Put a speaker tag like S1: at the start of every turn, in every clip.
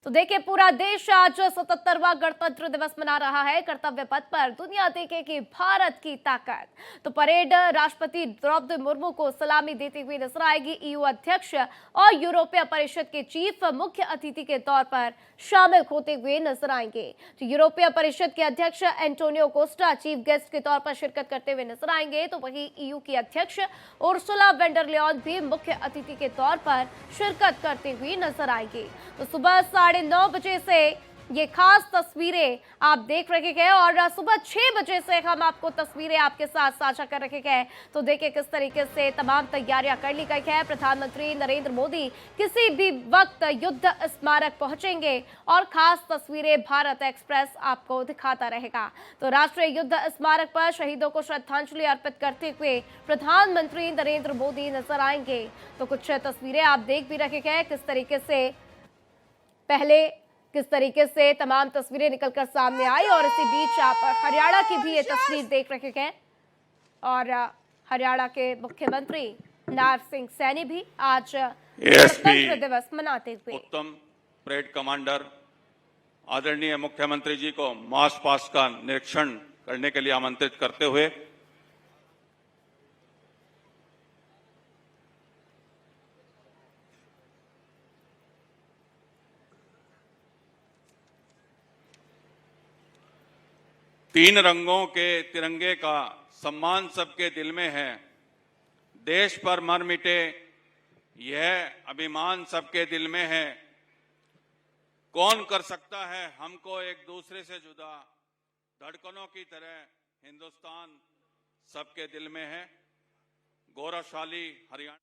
S1: तो देखिए, पूरा देश आज 77वां गणतंत्र दिवस मना रहा है। कर्तव्य पथ पर दुनिया देखेगी भारत की ताकत। तो परेड राष्ट्रपति द्रौपदी मुर्मू को सलामी देती हुई नजर आएगी। ईयू अध्यक्ष और यूरोपीय परिषद के चीफ मुख्य अतिथि के तौर पर शामिल होते हुए नजर आएंगे। तो यूरोपीय परिषद के अध्यक्ष एंटोनियो कोस्टा चीफ गेस्ट के तौर पर शिरकत करते हुए नजर आएंगे। तो वहीं ईयू की अध्यक्ष उर्सुला वॉन डर लेयन भी मुख्य अतिथि के तौर पर शिरकत करते हुए नजर आएंगी। तो सुबह 9:30 बजे से ये खास तस्वीरें आप देख रहे हैं और सुबह 6 बजे से हम आपको तस्वीरें आपके साथ साझा कर रहे हैं। तो देखिए किस तरीके से तमाम तैयारियां कर ली गई है। प्रधानमंत्री नरेंद्र मोदी किसी भी वक्त युद्ध स्मारक पहुंचेंगे और खास तस्वीरें भारत एक्सप्रेस आपको दिखाता रहेगा। तो राष्ट्रीय युद्ध स्मारक पर शहीदों को श्रद्धांजलि अर्पित करते हुए प्रधानमंत्री नरेंद्र मोदी नजर आएंगे। तो कुछ तस्वीरें आप देख भी रहे हैं किस तरीके से किस तरीके से तमाम तस्वीरें निकलकर सामने आई। और इसी बीच आप हरियाणा की भी ये तस्वीर देख रहे हैं और हरियाणा के मुख्यमंत्री नायब सिंह सैनी भी आज गणतंत्र दिवस मनाते हुए
S2: उत्तम परेड कमांडर आदरणीय मुख्यमंत्री जी को मार्च पास्ट का निरीक्षण करने के लिए आमंत्रित करते हुए तीन रंगों के तिरंगे का सम्मान सबके दिल में है। देश पर मर मिटे यह अभिमान सबके दिल में है। कौन कर सकता है हमको एक दूसरे से जुदा, धड़कनों की तरह हिंदुस्तान सबके दिल में है। गौरवशाली हरियाणा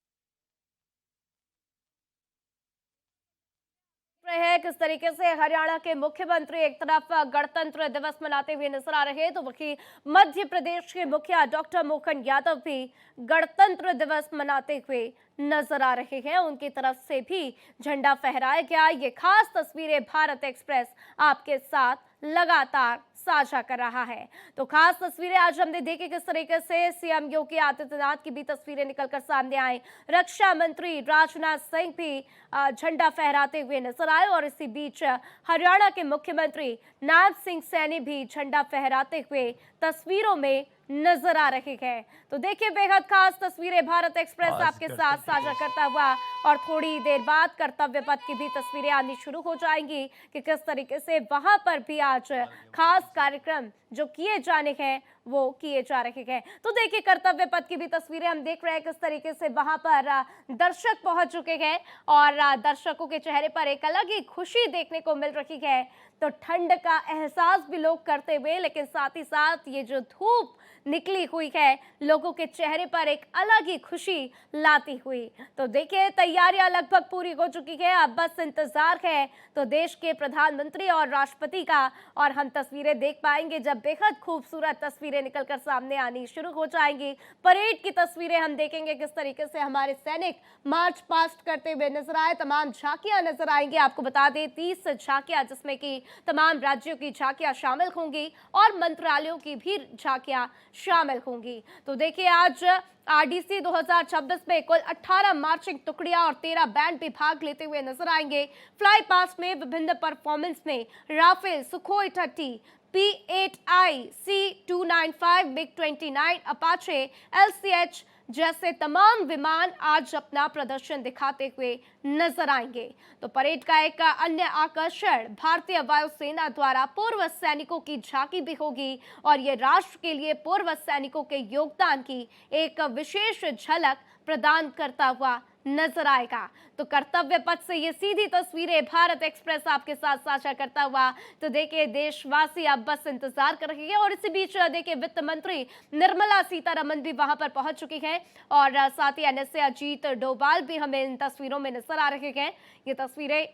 S1: है किस तरीके से हरियाणा के मुख्यमंत्री एक तरफ गणतंत्र दिवस मनाते हुए नजर आ रहे हैं, तो वहीं मध्य प्रदेश के मुखिया डॉक्टर मोहन यादव भी गणतंत्र दिवस मनाते हुए नजर आ रहे हैं। उनकी तरफ से भी झंडा फहराया गया। ये खास तस्वीरें भारत एक्सप्रेस आपके साथ लगातार साझा कर रहा है। तो खास तस्वीरें आज हमने देखी किस तरीके से सीएम योगी आदित्यनाथ की भी तस्वीरें निकलकर सामने आई। रक्षा मंत्री राजनाथ सिंह भी झंडा फहराते हुए नजर आए और इसी बीच हरियाणा के मुख्यमंत्री नायब सिंह सैनी भी झंडा फहराते हुए तस्वीरों में नजर आ रहे हैं। तो देखिए बेहद खास तस्वीरें भारत एक्सप्रेस आपके साथ साझा करता हुआ और थोड़ी देर बाद कर्तव्य पथ की भी तस्वीरें आनी शुरू हो जाएंगी कि किस तरीके से वहां पर भी आज खास कार्यक्रम जो किए जाने हैं वो किए जा रहे हैं। तो देखिए कर्तव्य पथ की भी तस्वीरें हम देख रहे हैं किस तरीके से वहां पर दर्शक पहुंच चुके हैं और दर्शकों के चेहरे पर एक अलग ही खुशी देखने को मिल रही है। तो ठंड का एहसास भी लोग करते हुए, लेकिन साथ ही साथ ये जो धूप निकली हुई है लोगों के चेहरे पर एक अलग ही खुशी लाती हुई। तो देखिए तैयारियां लगभग पूरी हो चुकी है। अब बस इंतजार है तो देश के प्रधानमंत्री और राष्ट्रपति का, और हम तस्वीरें देख पाएंगे जब बेहद खूबसूरत तस्वीरें निकलकर सामने आनी शुरू हो जाएंगी। परेड की तस्वीरें हम देखेंगे किस तरीके से हमारे सैनिक मार्च पास्ट करते हुए नजर आए। तमाम झांकियां नजर आएंगी। आपको बता दें 30 झांकियां जिसमें कि तमाम राज्यों की झांकियां शामिल होंगी और मंत्रालयों की भी झांकियां शामिल होंगी। तो देखिए आज आरडीसी 2026 में कुल 18 मार्चिंग टुकड़ियां और 13 बैंड भी भाग लेते हुए नजर आएंगे। फ्लाई पास्ट में विभिन्न परफॉर्मेंस में Rafale, Sukhoi 30, P-8I, C-295, MiG-29, Apache, LCH जैसे तमाम विमान आज अपना प्रदर्शन दिखाते हुए नजर आएंगे। तो परेड का एक अन्य आकर्षण भारतीय वायुसेना द्वारा पूर्व सैनिकों की झांकी भी होगी और ये राष्ट्र के लिए पूर्व सैनिकों के योगदान की एक विशेष झलक प्रदान करता हुआ नजर आएगा। तो कर्तव्य पथ से ये सीधी तस्वीरें भारत एक्सप्रेस आपके साथ साझा करता हुआ। तो देखिए देशवासी अब बस इंतजार कर रहे हैं और इसी बीच देखिए वित्त मंत्री निर्मला सीतारमण भी वहां पर पहुंच चुकी हैं और साथ ही एनएसए अजीत डोभाल भी हमें इन तस्वीरों में नजर आ रहे हैं। ये तस्वीरें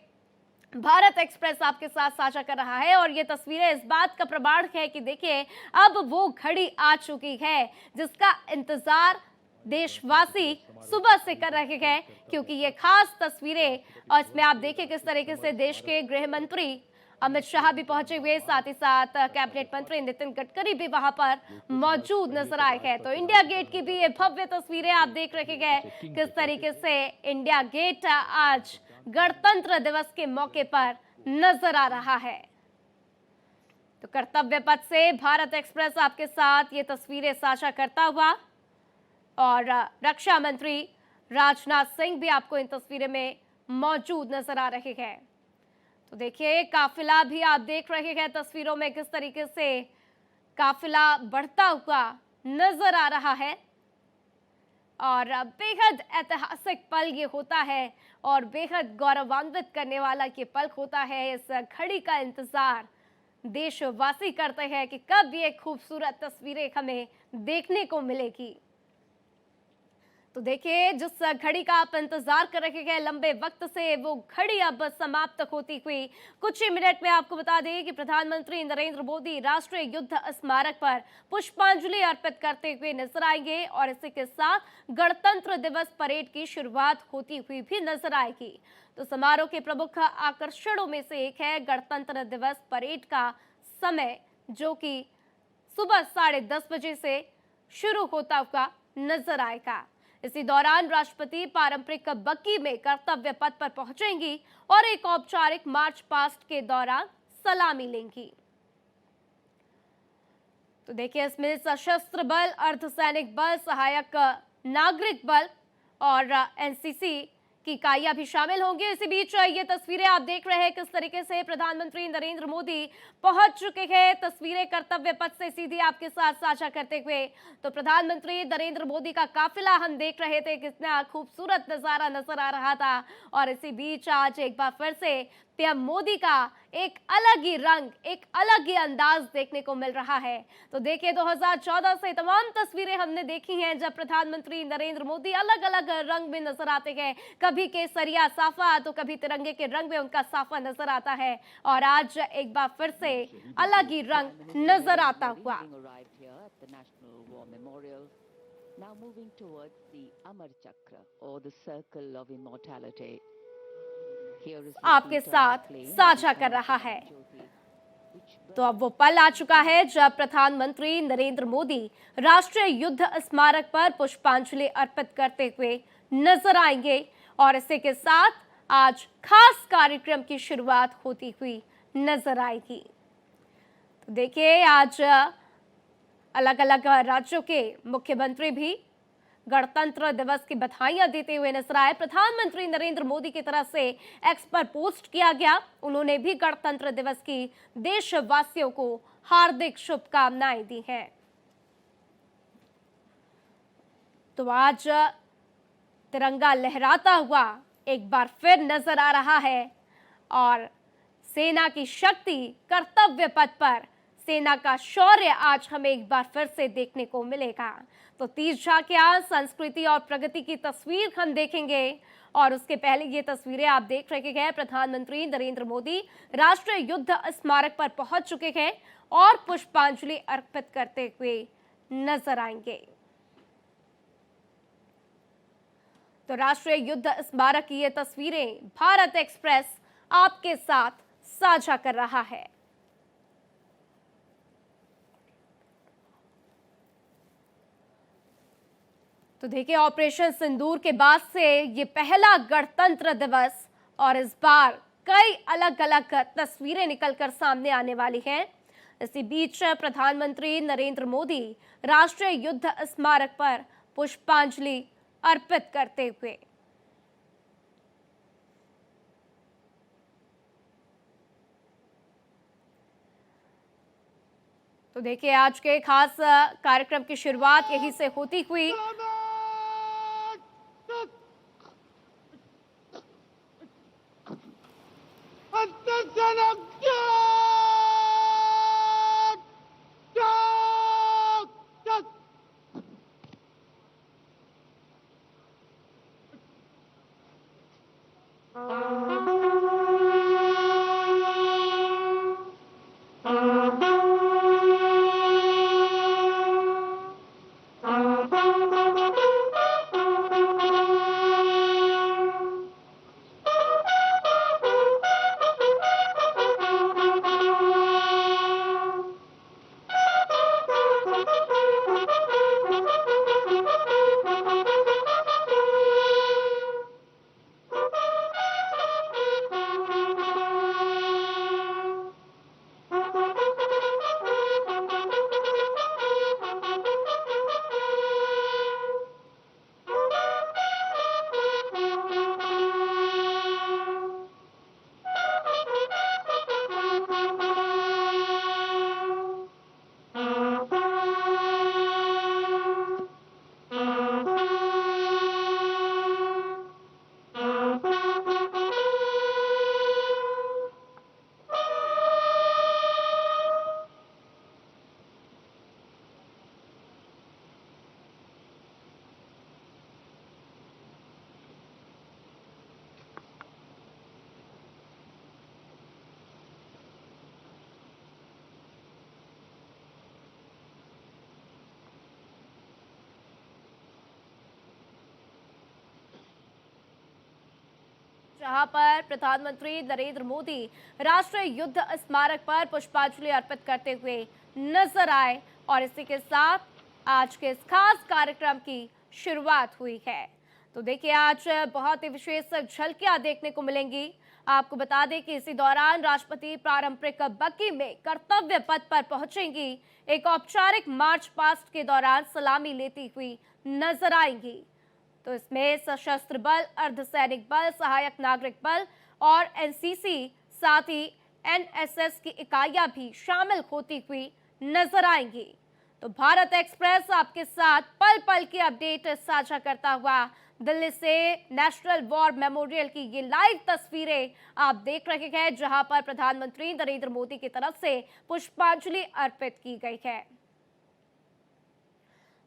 S1: भारत एक्सप्रेस आपके साथ साझा कर रहा है और ये तस्वीरें इस बात का प्रमाण है कि देखिए अब वो घड़ी आ चुकी है जिसका इंतजार देशवासी सुबह से कर रहे हैं, क्योंकि ये खास तस्वीरें और इसमें आप देखिए किस तरीके से देश के गृह मंत्री अमित शाह भी पहुंचे हुए, साथ ही साथ कैबिनेट मंत्री नितिन गडकरी भी वहां पर मौजूद नजर आए हैं। तो इंडिया गेट की भी ये भव्य तस्वीरें आप देख रहे हैं किस तरीके से इंडिया गेट आज गणतंत्र दिवस के मौके पर नजर आ रहा है। तो कर्तव्य पथ से भारत एक्सप्रेस आपके साथ ये तस्वीरें साझा करता हुआ, और रक्षा मंत्री राजनाथ सिंह भी आपको इन तस्वीरें में मौजूद नजर आ रहे हैं। तो देखिए, काफिला भी आप देख रहे हैं तस्वीरों में किस तरीके से काफिला बढ़ता हुआ नजर आ रहा है, और बेहद ऐतिहासिक पल ये होता है और बेहद गौरवान्वित करने वाला ये पल होता है। इस घड़ी का इंतजार देशवासी करते हैं कि कब ये खूबसूरत तस्वीरें हमें देखने को मिलेगी। तो देखिए, जिस घड़ी का आप इंतजार कर रहे हैं लंबे वक्त से, वो घड़ी अब समाप्त होती हुई कुछ ही मिनट में आपको बता दें कि प्रधानमंत्री नरेंद्र मोदी राष्ट्रीय युद्ध स्मारक पर पुष्पांजलि अर्पित करते हुए नजर आएंगे, और इसी के साथ गणतंत्र दिवस परेड की शुरुआत होती हुई भी नजर आएगी। तो समारोह के प्रमुख आकर्षणों में से एक है गणतंत्र दिवस परेड का समय, जो कि सुबह 10:30 बजे से शुरू होता हुआ नजर आएगा। इसी दौरान राष्ट्रपति पारंपरिक बग्गी में कर्तव्य पथ पर पहुंचेंगी और एक औपचारिक मार्च पास्ट के दौरान सलामी लेंगी। तो देखिए, इसमें सशस्त्र बल, अर्धसैनिक बल, सहायक नागरिक बल और एनसीसी की इकाइयां भी शामिल होंगी। इसी बीच ये तस्वीरें आप देख रहे हैं किस तरीके से प्रधानमंत्री नरेंद्र मोदी पहुंच चुके हैं। तस्वीरें कर्तव्य पथ से सीधी आपके साथ साझा करते हुए, तो प्रधानमंत्री नरेंद्र मोदी का काफिला हम देख रहे थे, कितना खूबसूरत नजारा नजर आ रहा था। और इसी बीच आज एक बार फिर से पीएम मोदी का एक अलग ही रंग, एक अलग ही अंदाज देखने को मिल रहा है। तो देखिए, 2014 से तमाम तस्वीरें हमने देखी हैं जब प्रधानमंत्री नरेंद्र मोदी अलग अलग रंग में नजर आते हैं, कभी केसरिया साफा तो कभी तिरंगे के रंग में उनका साफा नजर आता है, और आज एक बार फिर से अलग ही रंग नजर आता हुआ।
S3: Now moving towards the Amar Chakra or the Circle of Immortality. Here is
S1: आपके साथ साझा कर रहा है। तो अब वो पल आ चुका है जब प्रधानमंत्री नरेंद्र मोदी राष्ट्रीय युद्ध स्मारक पर पुष्पांजलि अर्पित करते हुए नजर आएंगे, और इसी के साथ आज खास कार्यक्रम की शुरुआत होती हुई नजर आएगी। तो देखिए, आज अलग अलग राज्यों के मुख्यमंत्री भी गणतंत्र दिवस की बधाइयां देते हुए नजर आए। प्रधानमंत्री नरेंद्र मोदी की तरफ से एक्स पर पोस्ट किया गया, उन्होंने भी गणतंत्र दिवस की देशवासियों को हार्दिक शुभकामनाएं दी हैं। तो आज तिरंगा लहराता हुआ एक बार फिर नजर आ रहा है, और सेना की शक्ति, कर्तव्य पथ पर सेना का शौर्य आज हमें एक बार फिर से देखने को मिलेगा। तो 30 झांकियां संस्कृति और प्रगति की तस्वीर हम देखेंगे, और उसके पहले ये तस्वीरें आप देख रहे हैं, प्रधानमंत्री नरेंद्र मोदी राष्ट्रीय युद्ध स्मारक पर पहुंच चुके हैं और पुष्पांजलि अर्पित करते हुए नजर आएंगे। तो राष्ट्रीय युद्ध स्मारक की ये तस्वीरें भारत एक्सप्रेस आपके साथ साझा कर रहा है। तो देखिए, ऑपरेशन सिंदूर के बाद से ये पहला गणतंत्र दिवस, और इस बार कई अलग अलग तस्वीरें निकलकर सामने आने वाली हैं। इसी बीच प्रधानमंत्री नरेंद्र मोदी राष्ट्रीय युद्ध स्मारक पर पुष्पांजलि अर्पित करते हुए। तो देखिए, आज के खास कार्यक्रम की शुरुआत यहीं से होती हुई। जहां पर प्रधानमंत्री नरेंद्र मोदी राष्ट्रीय युद्ध स्मारक पर पुष्पांजलि अर्पित करते हुए नजर आए और इसी के साथ आज के इस खास कार्यक्रम की शुरुआत हुई है। तो देखिए, आज बहुत ही विशेष झलकियां देखने को मिलेंगी। आपको बता दें कि इसी दौरान राष्ट्रपति पारंपरिक बग्घी में कर्तव्य पथ पर पहुंचेंगी। एक औपचारिक मार्च पास्ट के दौरान सलामी लेती हुई नजर आएंगी। तो इसमें सशस्त्र बल, अर्धसैनिक बल, सहायक नागरिक बल और एनसीसी, साथ ही एनएसएस की इकाइयां भी शामिल होती हुई नजर आएंगी। तो भारत एक्सप्रेस आपके साथ पल पल की अपडेट साझा करता हुआ दिल्ली से नेशनल वॉर मेमोरियल की ये लाइव तस्वीरें आप देख रहे हैं, जहां पर प्रधानमंत्री नरेंद्र मोदी की तरफ से पुष्पांजलि अर्पित की गई है।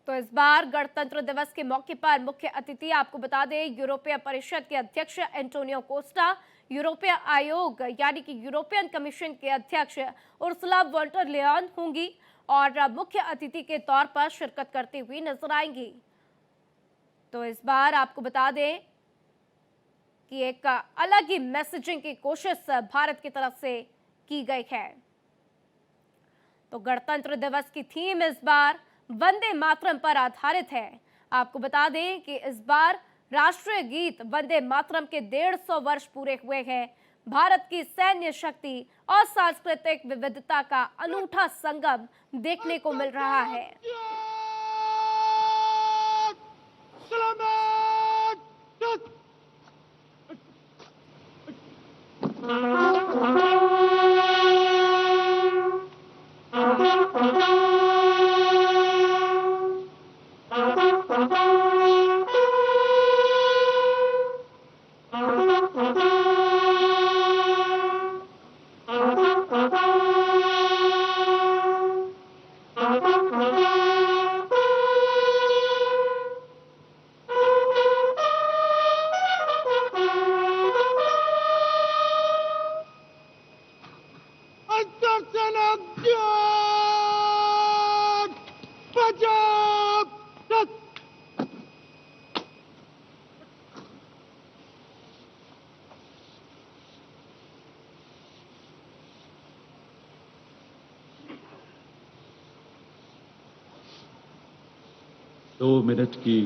S1: तो इस बार गणतंत्र दिवस के मौके पर मुख्य अतिथि आपको बता दें, यूरोपीय परिषद के अध्यक्ष एंटोनियो कोस्टा, यूरोपीय आयोग यानी कि यूरोपियन कमीशन के अध्यक्ष उर्सुला वॉन डर लेयन होंगी और मुख्य अतिथि के तौर पर शिरकत करती हुई नजर आएंगी। तो इस बार आपको बता दें कि एक अलग ही मैसेजिंग की कोशिश भारत की तरफ से की गई है। तो गणतंत्र दिवस की थीम इस बार वंदे मातरम पर आधारित है। आपको बता दें कि इस बार राष्ट्रीय गीत वंदे मातरम के 150 वर्ष पूरे हुए हैं। भारत की सैन्य शक्ति और सांस्कृतिक विविधता का अनूठा संगम देखने को मिल रहा है।
S4: दो मिनट की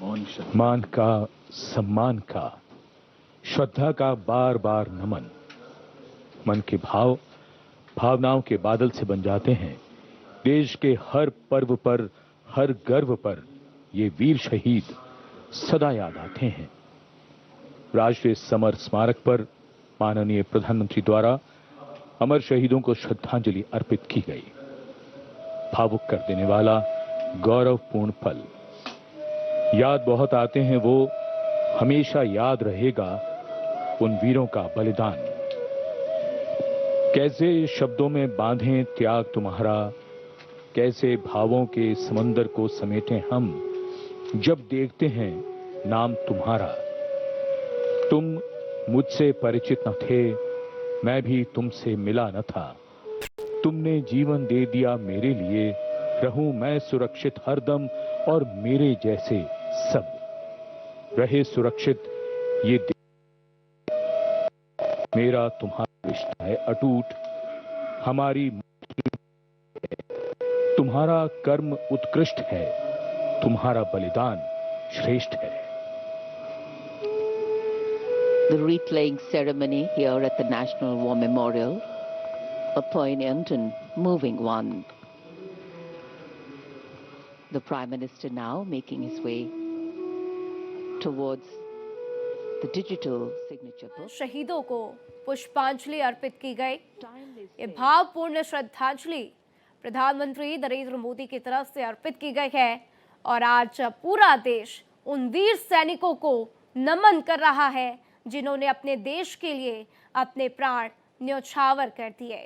S4: मौन क्षमा।
S5: मान का, सम्मान का, श्रद्धा का बार बार नमन। मन के भाव भावनाओं के बादल से बन जाते हैं। देश के हर पर्व पर, हर गर्व पर ये वीर शहीद सदा याद आते हैं। राष्ट्रीय समर स्मारक पर माननीय प्रधानमंत्री द्वारा अमर शहीदों को श्रद्धांजलि अर्पित की गई। भावुक कर देने वाला गौरवपूर्ण पल। याद बहुत आते हैं वो, हमेशा याद रहेगा उन वीरों का बलिदान। कैसे शब्दों में बांधें त्याग तुम्हारा, कैसे भावों के समंदर को समेटें हम, जब देखते हैं नाम तुम्हारा। तुम मुझसे परिचित न थे, मैं भी तुमसे मिला न था। तुमने जीवन दे दिया मेरे लिए, रहूं मैं सुरक्षित हरदम और मेरे जैसे सब रहे सुरक्षित। ये मेरा तुम्हारा रिश्ता है अटूट, हमारी तुम्हारा कर्म उत्कृष्ट है, तुम्हारा बलिदान श्रेष्ठ है।
S3: The wreath-laying ceremony here at the National War Memorial, a poignant and moving one. The Prime Minister now making his way towards the digital signature book.
S1: शहीदों को पुष्पांजलि अर्पित की गई।
S3: Timeless
S1: ये भावपूर्ण श्रद्धांजलि प्रधानमंत्री नरेंद्र मोदी की तरफ से अर्पित की गई है और आज पूरा देश उन वीर सैनिकों को नमन कर रहा है जिन्होंने अपने देश के लिए अपने प्राण न्यौछावर कर दिए।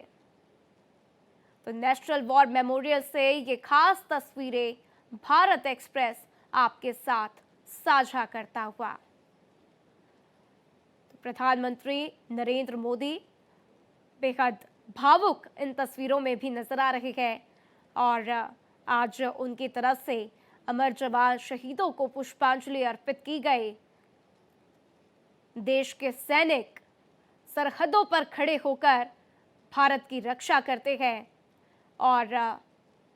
S1: तो नेशनल वॉर मेमोरियल से ये खास तस्वीरें भारत एक्सप्रेस आपके साथ साझा करता हुआ। तो प्रधानमंत्री नरेंद्र मोदी बेहद भावुक इन तस्वीरों में भी नजर आ रहे हैं और आज उनकी तरफ से अमर जवान शहीदों को पुष्पांजलि अर्पित की गई। देश के सैनिक सरहदों पर खड़े होकर भारत की रक्षा करते हैं और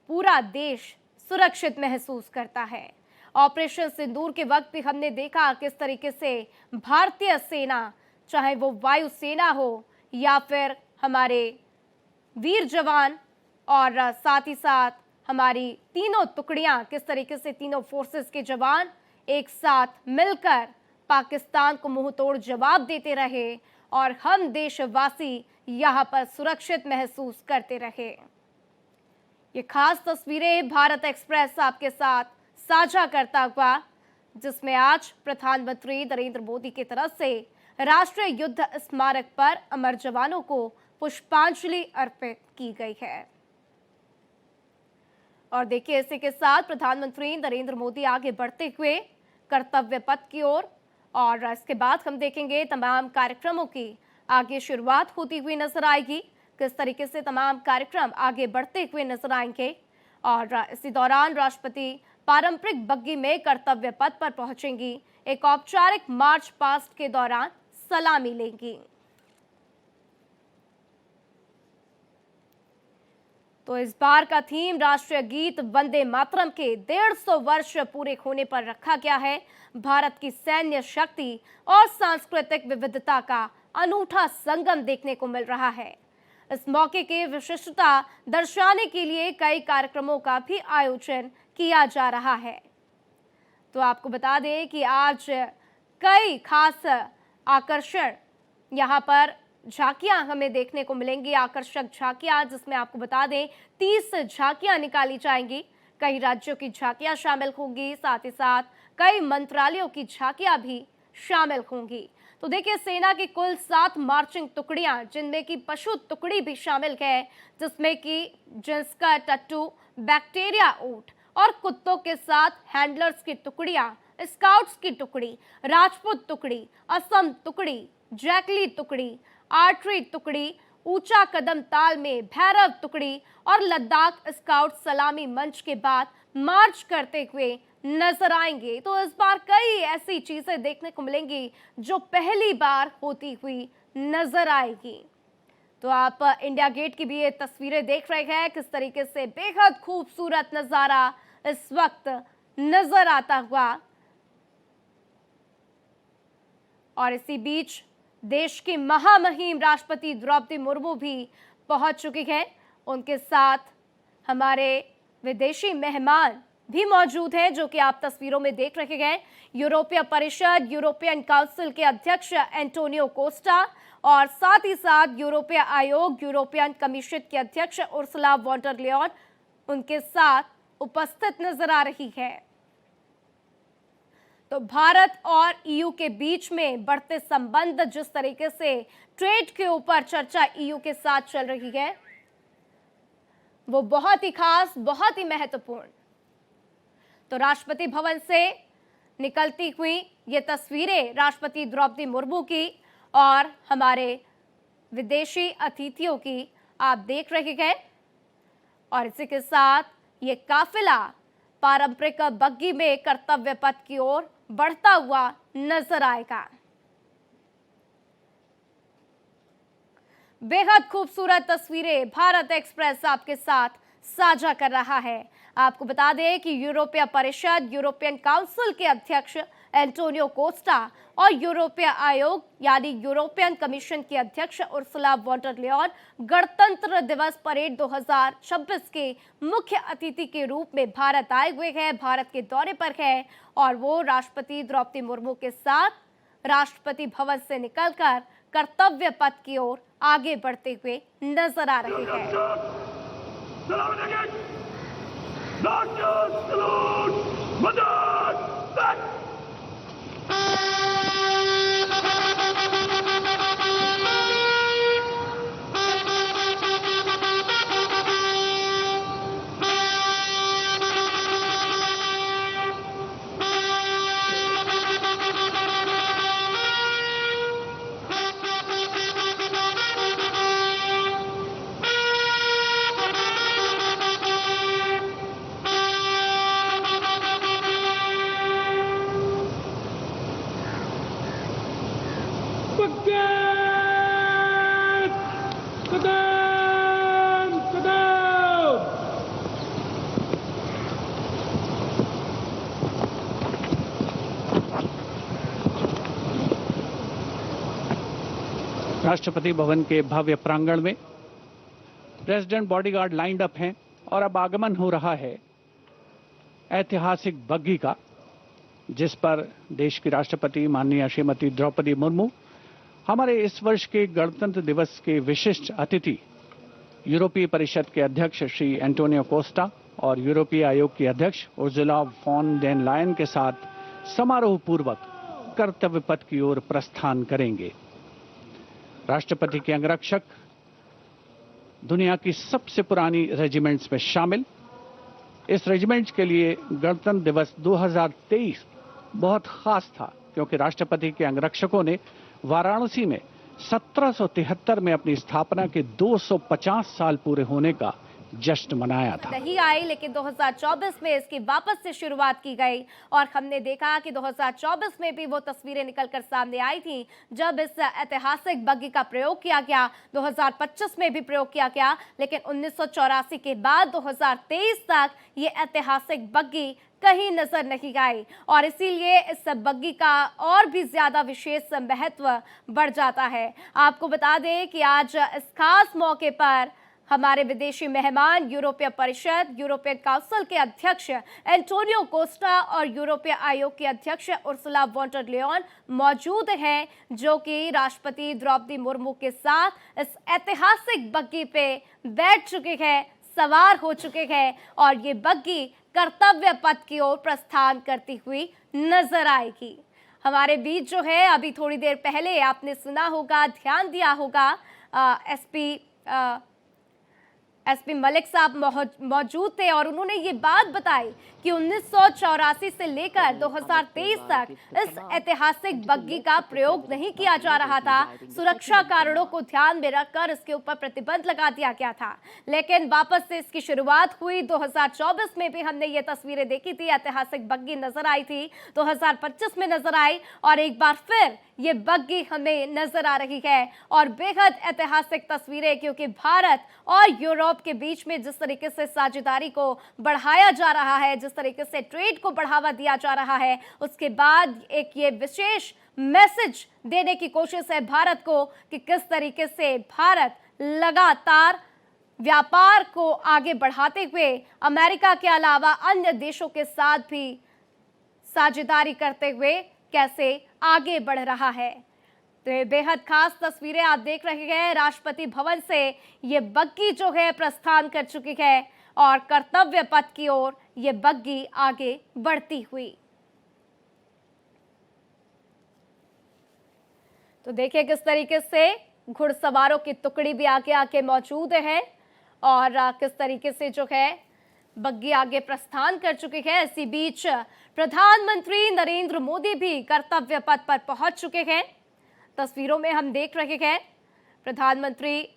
S1: पूरा देश सुरक्षित महसूस करता है। ऑपरेशन सिंदूर के वक्त भी हमने देखा किस तरीके से भारतीय सेना, चाहे वो वायुसेना हो या फिर हमारे वीर जवान और साथ ही साथ हमारी तीनों टुकड़ियां, किस तरीके से तीनों फोर्सेस के जवान एक साथ मिलकर पाकिस्तान को मुंह तोड़ जवाब देते रहे और हम देशवासी यहां पर सुरक्षित महसूस करते रहे। ये खास तस्वीरें भारत एक्सप्रेस आपके साथ साझा करता हुआ, जिसमें आज प्रधानमंत्री नरेंद्र मोदी की तरफ से राष्ट्रीय युद्ध स्मारक पर अमर जवानों को पुष्पांजलि अर्पित की गई है। और देखिए, इसी के साथ प्रधानमंत्री नरेंद्र मोदी आगे बढ़ते हुए कर्तव्य पथ की ओर, और इसके बाद हम देखेंगे तमाम कार्यक्रमों की आगे शुरुआत होती हुई नजर आएगी। किस तरीके से तमाम कार्यक्रम आगे बढ़ते हुए नजर आएंगे और इसी दौरान राष्ट्रपति पारंपरिक बग्गी में कर्तव्य पथ पर पहुंचेंगी। एक औपचारिक मार्च पास्ट के दौरान सलामी लेंगी। तो इस बार का थीम राष्ट्रीय गीत वंदे मातरम के 150 वर्ष पूरे होने पर रखा गया है। भारत की सैन्य शक्ति और सांस्कृतिक विविधता का अनूठा संगम देखने को मिल रहा है। इस मौके की विशिष्टता दर्शाने के लिए कई कार्यक्रमों का भी आयोजन किया जा रहा है। तो आपको बता दें कि आज कई खास आकर्षण यहाँ पर झांकियां हमें देखने को मिलेंगी, आकर्षक झांकियां, जिसमें आपको बता दें 30 झांकियां निकाली जाएंगी। कई राज्यों की झांकियां शामिल होंगी, साथ ही साथ कई मंत्रालयों की झांकियां भी शामिल होंगी। तो देखिए, सेना की कुल 7 मार्चिंग टुकड़ियां, जिनमें की पशु टुकड़ी भी शामिल है, जिसमें कि जिसका टट्टू, बैक्टीरिया ऊंट और कुत्तों के साथ हैंडलर्स की टुकड़ियां, स्काउट्स की टुकड़ी, राजपूत टुकड़ी, असम टुकड़ी, जैकली टुकड़ी, आर्टरी टुकड़ी, ऊंचा कदम ताल में भैरव टुकड़ी और लद्दाख स्काउट सलामी मंच के बाद मार्च करते हुए नजर आएंगे। तो इस बार कई ऐसी चीजें देखने को मिलेंगी जो पहली बार होती हुई नजर आएगी। तो आप इंडिया गेट की भी ये तस्वीरें देख रहे हैं, किस तरीके से बेहद खूबसूरत नजारा इस वक्त नजर आता हुआ। और इसी बीच देश की महामहिम राष्ट्रपति द्रौपदी मुर्मू भी पहुंच चुकी हैं। उनके साथ हमारे विदेशी मेहमान भी मौजूद हैं, जो कि आप तस्वीरों में देख रहे हैं। यूरोपीय परिषद, यूरोपियन काउंसिल के अध्यक्ष एंटोनियो कोस्टा और साथ ही साथ यूरोपीय आयोग, यूरोपियन कमीशन के अध्यक्ष उर्सुला वॉन डर लेयन उनके साथ उपस्थित नजर आ रही है। तो भारत और ईयू के बीच में बढ़ते संबंध, जिस तरीके से ट्रेड के ऊपर चर्चा ईयू के साथ चल रही है, वो बहुत ही खास, बहुत ही महत्वपूर्ण। तो राष्ट्रपति भवन से निकलती हुई ये तस्वीरें राष्ट्रपति द्रौपदी मुर्मू की और हमारे विदेशी अतिथियों की आप देख रहे हैं। और इसी के साथ ये काफिला पारंपरिक बग्गी में कर्तव्य पथ की ओर बढ़ता हुआ नजर आएगा। बेहद खूबसूरत तस्वीरें भारत एक्सप्रेस आपके साथ साझा कर रहा है। आपको बता दें कि यूरोपीय परिषद, यूरोपियन काउंसिल के अध्यक्ष एंटोनियो कोस्टा और यूरोपीय आयोग यानी यूरोपियन कमीशन की अध्यक्ष उर्सुला वॉन डर लेयन गणतंत्र दिवस परेड 2026 के मुख्य अतिथि के रूप में भारत आए हुए हैं, भारत के दौरे पर है और वो राष्ट्रपति द्रौपदी मुर्मू के साथ राष्ट्रपति भवन से निकलकर कर्तव्य पथ की ओर आगे बढ़ते हुए नजर आ रहे हैं।
S5: कदम कदम।
S6: राष्ट्रपति भवन के भव्य प्रांगण में प्रेसिडेंट बॉडीगार्ड लाइंड अप हैं और अब आगमन हो रहा है ऐतिहासिक बग्घी का, जिस पर देश की राष्ट्रपति माननीय श्रीमती द्रौपदी मुर्मू, हमारे इस वर्ष के गणतंत्र दिवस के विशिष्ट अतिथि यूरोपीय परिषद के अध्यक्ष श्री एंटोनियो कोस्टा और यूरोपीय आयोग की अध्यक्ष उर्जुला वॉन डेर लायन के साथ समारोह पूर्वक कर्तव्य पथ की ओर प्रस्थान करेंगे। राष्ट्रपति के अंगरक्षक दुनिया की सबसे पुरानी रेजिमेंट्स में शामिल। इस रेजिमेंट के लिए गणतंत्र दिवस 2023 बहुत खास था, क्योंकि राष्ट्रपति के अंगरक्षकों ने वाराणसी में 1773 में अपनी स्थापना के 250 साल पूरे होने का जश्न मनाया था।
S1: नहीं आई, लेकिन 2024 में इसकी वापस से शुरुआत की गई और हमने देखा कि 2024 में भी वो तस्वीरें निकलकर सामने आई थी जब इस ऐतिहासिक बग्घी का प्रयोग किया गया। 2025 में भी प्रयोग किया गया, लेकिन 1984 के बाद 2023 तक ये ऐतिहासिक बग्घी कहीं नजर नहीं आई और इसीलिए इस बग्घी का और भी ज्यादा विशेष महत्व बढ़ जाता है। आपको बता दें कि आज इस खास मौके पर हमारे विदेशी मेहमान यूरोपीय परिषद, यूरोपियन काउंसिल के अध्यक्ष एंटोनियो कोस्टा और यूरोपीय आयोग की अध्यक्ष उर्सुला वॉन डेर लायन मौजूद हैं, जो कि राष्ट्रपति द्रौपदी मुर्मू के साथ इस ऐतिहासिक बग्घी पे बैठ चुके हैं, सवार हो चुके हैं और ये बग्घी कर्तव्य पथ की ओर प्रस्थान करती हुई नजर आएगी। हमारे बीच जो है, अभी थोड़ी देर पहले आपने सुना होगा, ध्यान दिया होगा, एसपी मलिक साहब मौजूद थे और उन्होंने ये बात बताई कि 1984 से लेकर 2023 तक इस ऐतिहासिक बग्घी का प्रयोग नहीं किया जा रहा था। सुरक्षा कारणों को ध्यान में रखकर इसके ऊपर प्रतिबंध लगा दिया गया था, लेकिन वापस से इसकी शुरुआत हुई। 2024 में भी हमने ये तस्वीरें देखी थी, ऐतिहासिक बग्घी नजर आई थी, 2025 में नजर आई और एक बार फिर ये बग्घी हमें नजर आ रही है और बेहद ऐतिहासिक तस्वीरें, क्योंकि भारत और यूरोप के बीच में जिस तरीके से साझेदारी को बढ़ाया जा रहा है, जिस तरीके से ट्रेड को बढ़ावा दिया जा रहा है, उसके बाद एक ये विशेष मैसेज देने की कोशिश है भारत को कि किस तरीके से भारत लगातार व्यापार को आगे बढ़ाते हुए अमेरिका के अलावा अन्य देशों के साथ भी साझेदारी करते हुए कैसे आगे बढ़ रहा है। तो ये बेहद खास तस्वीरें आप देख रहे हैं। राष्ट्रपति भवन से ये बग्घी जो है प्रस्थान कर चुकी है और कर्तव्य पथ की ओर ये बग्घी आगे बढ़ती हुई। तो देखिए किस तरीके से घुड़सवारों की टुकड़ी भी आगे आके मौजूद है और किस तरीके से जो है बग्घी आगे प्रस्थान कर चुकी है। इसी बीच प्रधानमंत्री नरेंद्र मोदी भी कर्तव्य पथ पर पहुंच चुके हैं। तस्वीरों में हम देख रहे हैं प्रधानमंत्री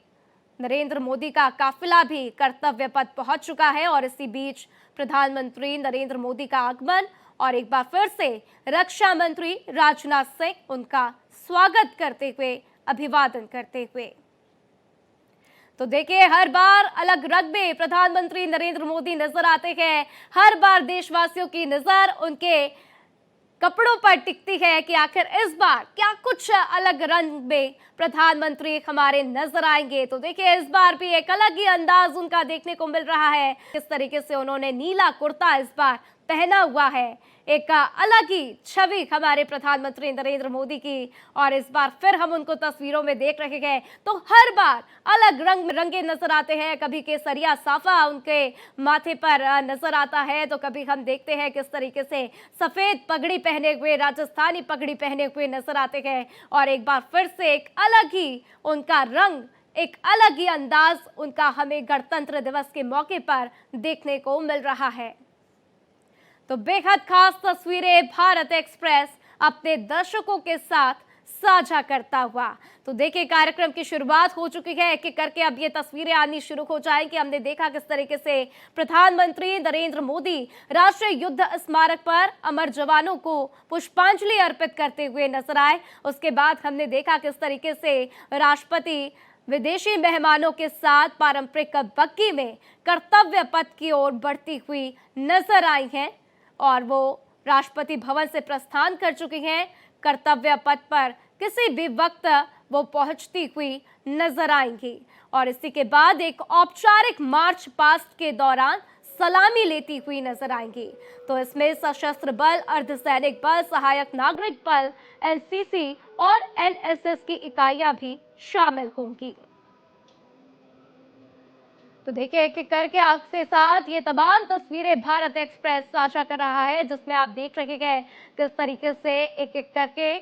S1: नरेंद्र मोदी का काफिला भी कर्तव्य पथ पहुंच चुका है और इसी बीच प्रधानमंत्री नरेंद्र मोदी का आगमन और एक बार फिर से रक्षा मंत्री राजनाथ सिंह उनका स्वागत करते हुए, अभिवादन करते हुए। तो देखिए, हर बार अलग रंग में प्रधानमंत्री नरेंद्र मोदी नजर आते हैं। हर बार देशवासियों की नजर उनके कपड़ों पर टिकती है कि आखिर इस बार क्या कुछ अलग रंग में प्रधानमंत्री हमारे नजर आएंगे। तो देखिए, इस बार भी एक अलग ही अंदाज उनका देखने को मिल रहा है। किस तरीके से उन्होंने नीला कुर्ता इस बार पहना हुआ है, एक अलग ही छवि हमारे प्रधानमंत्री नरेंद्र मोदी की और इस बार फिर हम उनको तस्वीरों में देख रहे हैं तो हर बार अलग रंग रंगे नजर आते हैं। कभी केसरिया साफा उनके माथे पर नजर आता है तो कभी हम देखते हैं किस तरीके से सफेद पगड़ी पहने हुए, राजस्थानी पगड़ी पहने हुए नजर आते हैं और एक बार फिर से एक अलग ही उनका रंग, एक अलग ही अंदाज उनका हमें गणतंत्र दिवस के मौके पर देखने को मिल रहा है। तो बेहद खास तस्वीरें भारत एक्सप्रेस अपने दर्शकों के साथ साझा करता हुआ। तो देखिए कार्यक्रम की शुरुआत हो चुकी है, एक एक करके अब ये तस्वीरें आनी शुरू हो जाएंगी। हमने देखा किस तरीके से प्रधानमंत्री नरेंद्र मोदी राष्ट्रीय युद्ध स्मारक पर अमर जवानों को पुष्पांजलि अर्पित करते हुए नजर आए। उसके बाद हमने देखा किस तरीके से राष्ट्रपति विदेशी मेहमानों के साथ पारंपरिक बग्गी में कर्तव्य पथ की ओर बढ़ती हुई नजर आई हैं और वो राष्ट्रपति भवन से प्रस्थान कर चुकी हैं। कर्तव्य पथ पर किसी भी वक्त वो पहुंचती हुई नजर आएंगी और इसी के बाद एक औपचारिक मार्च पास्ट के दौरान सलामी लेती हुई नजर आएंगी। तो इसमें सशस्त्र बल, अर्धसैनिक बल, सहायक नागरिक बल, एनसीसी और एनएसएस की इकाइयां भी शामिल होंगी। तो देखिए एक एक करके आपके साथ ये तमाम तस्वीरें भारत एक्सप्रेस साझा कर रहा है, जिसमें आप देख रहे हैं किस तरीके से एक एक करके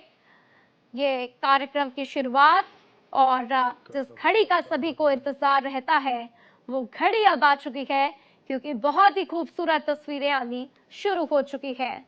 S1: ये कार्यक्रम की शुरुआत और जिस घड़ी का सभी को इंतजार रहता है वो घड़ी अब आ चुकी है, क्योंकि बहुत ही खूबसूरत तस्वीरें आनी शुरू हो चुकी है।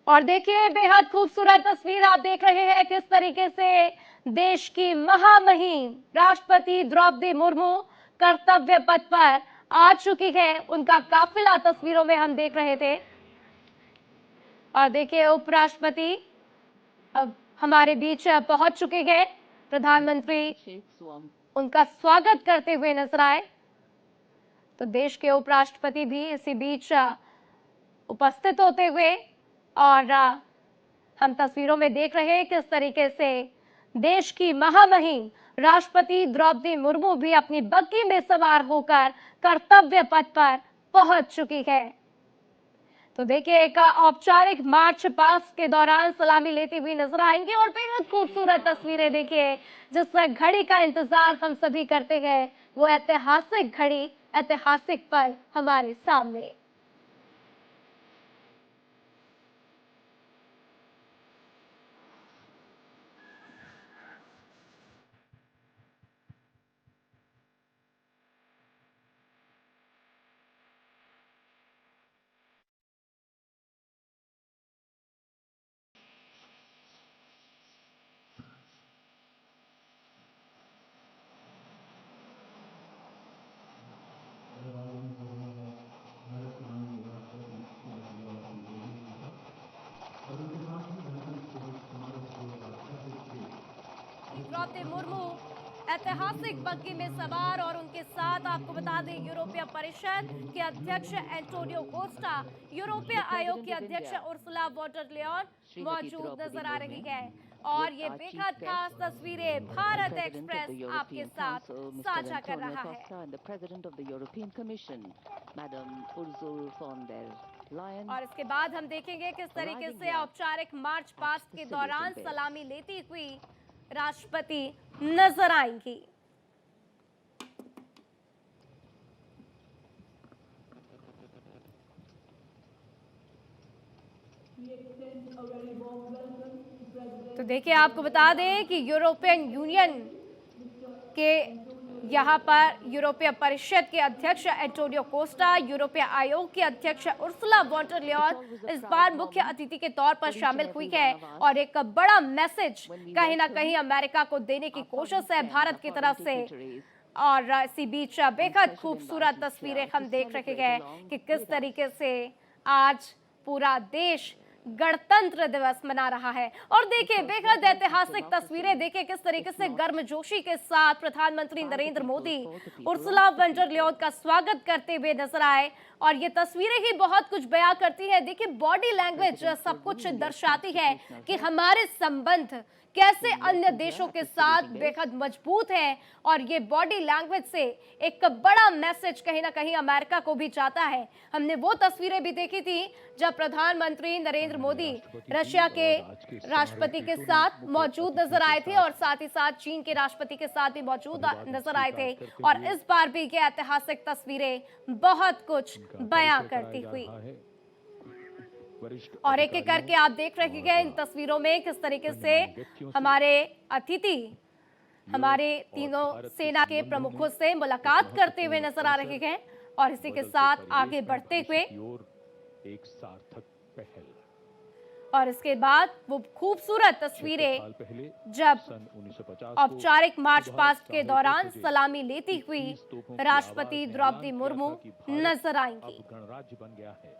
S1: और देखिए बेहद खूबसूरत तस्वीर आप देख रहे हैं किस तरीके से देश की महामहिम राष्ट्रपति द्रौपदी मुर्मू कर्तव्य पथ पर आ चुकी है। उनका काफिला तस्वीरों में हम देख रहे थे और देखिए उपराष्ट्रपति अब हमारे बीच पहुंच चुके हैं। प्रधानमंत्री उनका स्वागत करते हुए नजर आए। तो देश के उपराष्ट्रपति भी इसी बीच उपस्थित होते हुए और हम तस्वीरों में देख रहे हैं किस तरीके से देश की महामहिम राष्ट्रपति द्रौपदी मुर्मू भी अपनी बग्गी में सवार होकर कर्तव्य पथ पर पहुंच चुकी है। तो देखिए एक औपचारिक मार्च पास्ट के दौरान सलामी लेती हुई नजर आएंगे और बेहद खूबसूरत तस्वीरें देखिए जिस घड़ी का इंतजार हम सभी करते हैं, वो ऐतिहासिक घड़ी, ऐतिहासिक पल हमारे सामने। द्रौपदी मुर्मू ऐतिहासिक बग्गी में सवार और उनके साथ आपको बता दें यूरोपीय परिषद के अध्यक्ष एंटोनियो कोस्टा, यूरोपीय आयोग की अध्यक्ष उर्सुला वॉन डर लेयन मौजूद नजर आ रही है और ये बेहद खास तस्वीरें भारत एक्सप्रेस आपके साथ साझा कर रहा है। और इसके बाद हम देखेंगे किस तरीके से औपचारिक मार्च पास्ट के दौरान सलामी लेती हुई राष्ट्रपति नजर आएंगी। तो देखिए आपको बता दें कि यूरोपियन यूनियन के यहाँ पर यूरोपीय परिषद के अध्यक्ष एंटोनियो कोस्टा, यूरोपीय आयोग की अध्यक्ष उर्सुला वॉन डर लेयन इस बार मुख्य अतिथि के तौर पर शामिल हुई है और एक बड़ा मैसेज कहीं ना कहीं अमेरिका को देने की कोशिश है भारत की तरफ से। और इसी बीच बेहद खूबसूरत तस्वीरें हम देख रहे हैं कि किस तरीके से आज पूरा देश गणतंत्र दिवस मना रहा है। और देखिए बेहद ऐतिहासिक तस्वीरें देखिए किस तरीके से गर्मजोशी के साथ प्रधानमंत्री Narendra Modi Ursula von der Leyen का स्वागत करते हुए नजर आए और ये तस्वीरें ही बहुत कुछ बयां करती है। देखिए बॉडी लैंग्वेज सब कुछ दर्शाती है कि हमारे संबंध कैसे अन्य देशों के साथ बेहद मजबूत है और ये बॉडी लैंग्वेज से एक बड़ा मैसेज कहीं ना कहीं अमेरिका को भी जाता है। हमने वो तस्वीरें भी देखी थी जब प्रधानमंत्री नरेंद्र मोदी रशिया के राष्ट्रपति के साथ मौजूद नजर आए थे और साथ ही साथ चीन के राष्ट्रपति के साथ भी मौजूद नजर आए थे और इस बार भी ये ऐतिहासिक तस्वीरें बहुत कुछ बयां करती हुई। और एक एक करके आप देख रहे हैं इन तस्वीरों में किस तरीके से हमारे अतिथि हमारे तीनों सेना के प्रमुखों से मुलाकात करते हुए नजर आ रहे हैं और इसी के साथ आगे बढ़ते हुए
S5: एक सार्थक पहल।
S1: और इसके बाद वो खूबसूरत तस्वीरें जब
S5: सन 1950
S1: औपचारिक मार्च पास्ट के दौरान सलामी लेती हुई राष्ट्रपति द्रौपदी मुर्मू नजर आएंगी।
S5: गणराज्य बन गया है,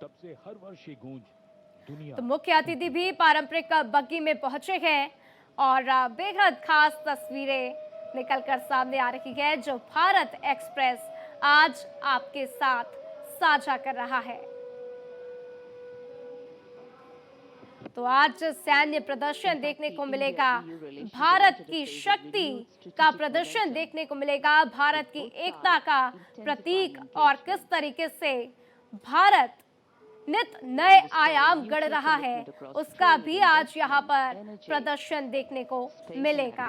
S5: तब से हर वर्ष ये गूंज दुनिया।
S1: तो मुख्य अतिथि भी पारंपरिक बग्गी में पहुंचे हैं और बेहद खास तस्वीरें निकलकर सामने आ रही है जो भारत एक्सप्रेस आज आपके साथ साझा कर रहा है। तो आज सैन्य प्रदर्शन देखने को मिलेगा, भारत की शक्ति का प्रदर्शन देखने को मिलेगा, भारत की एकता का प्रतीक और किस तरीके से भारत नित नए आयाम गढ़ रहा है उसका भी आज यहाँ पर प्रदर्शन देखने को मिलेगा।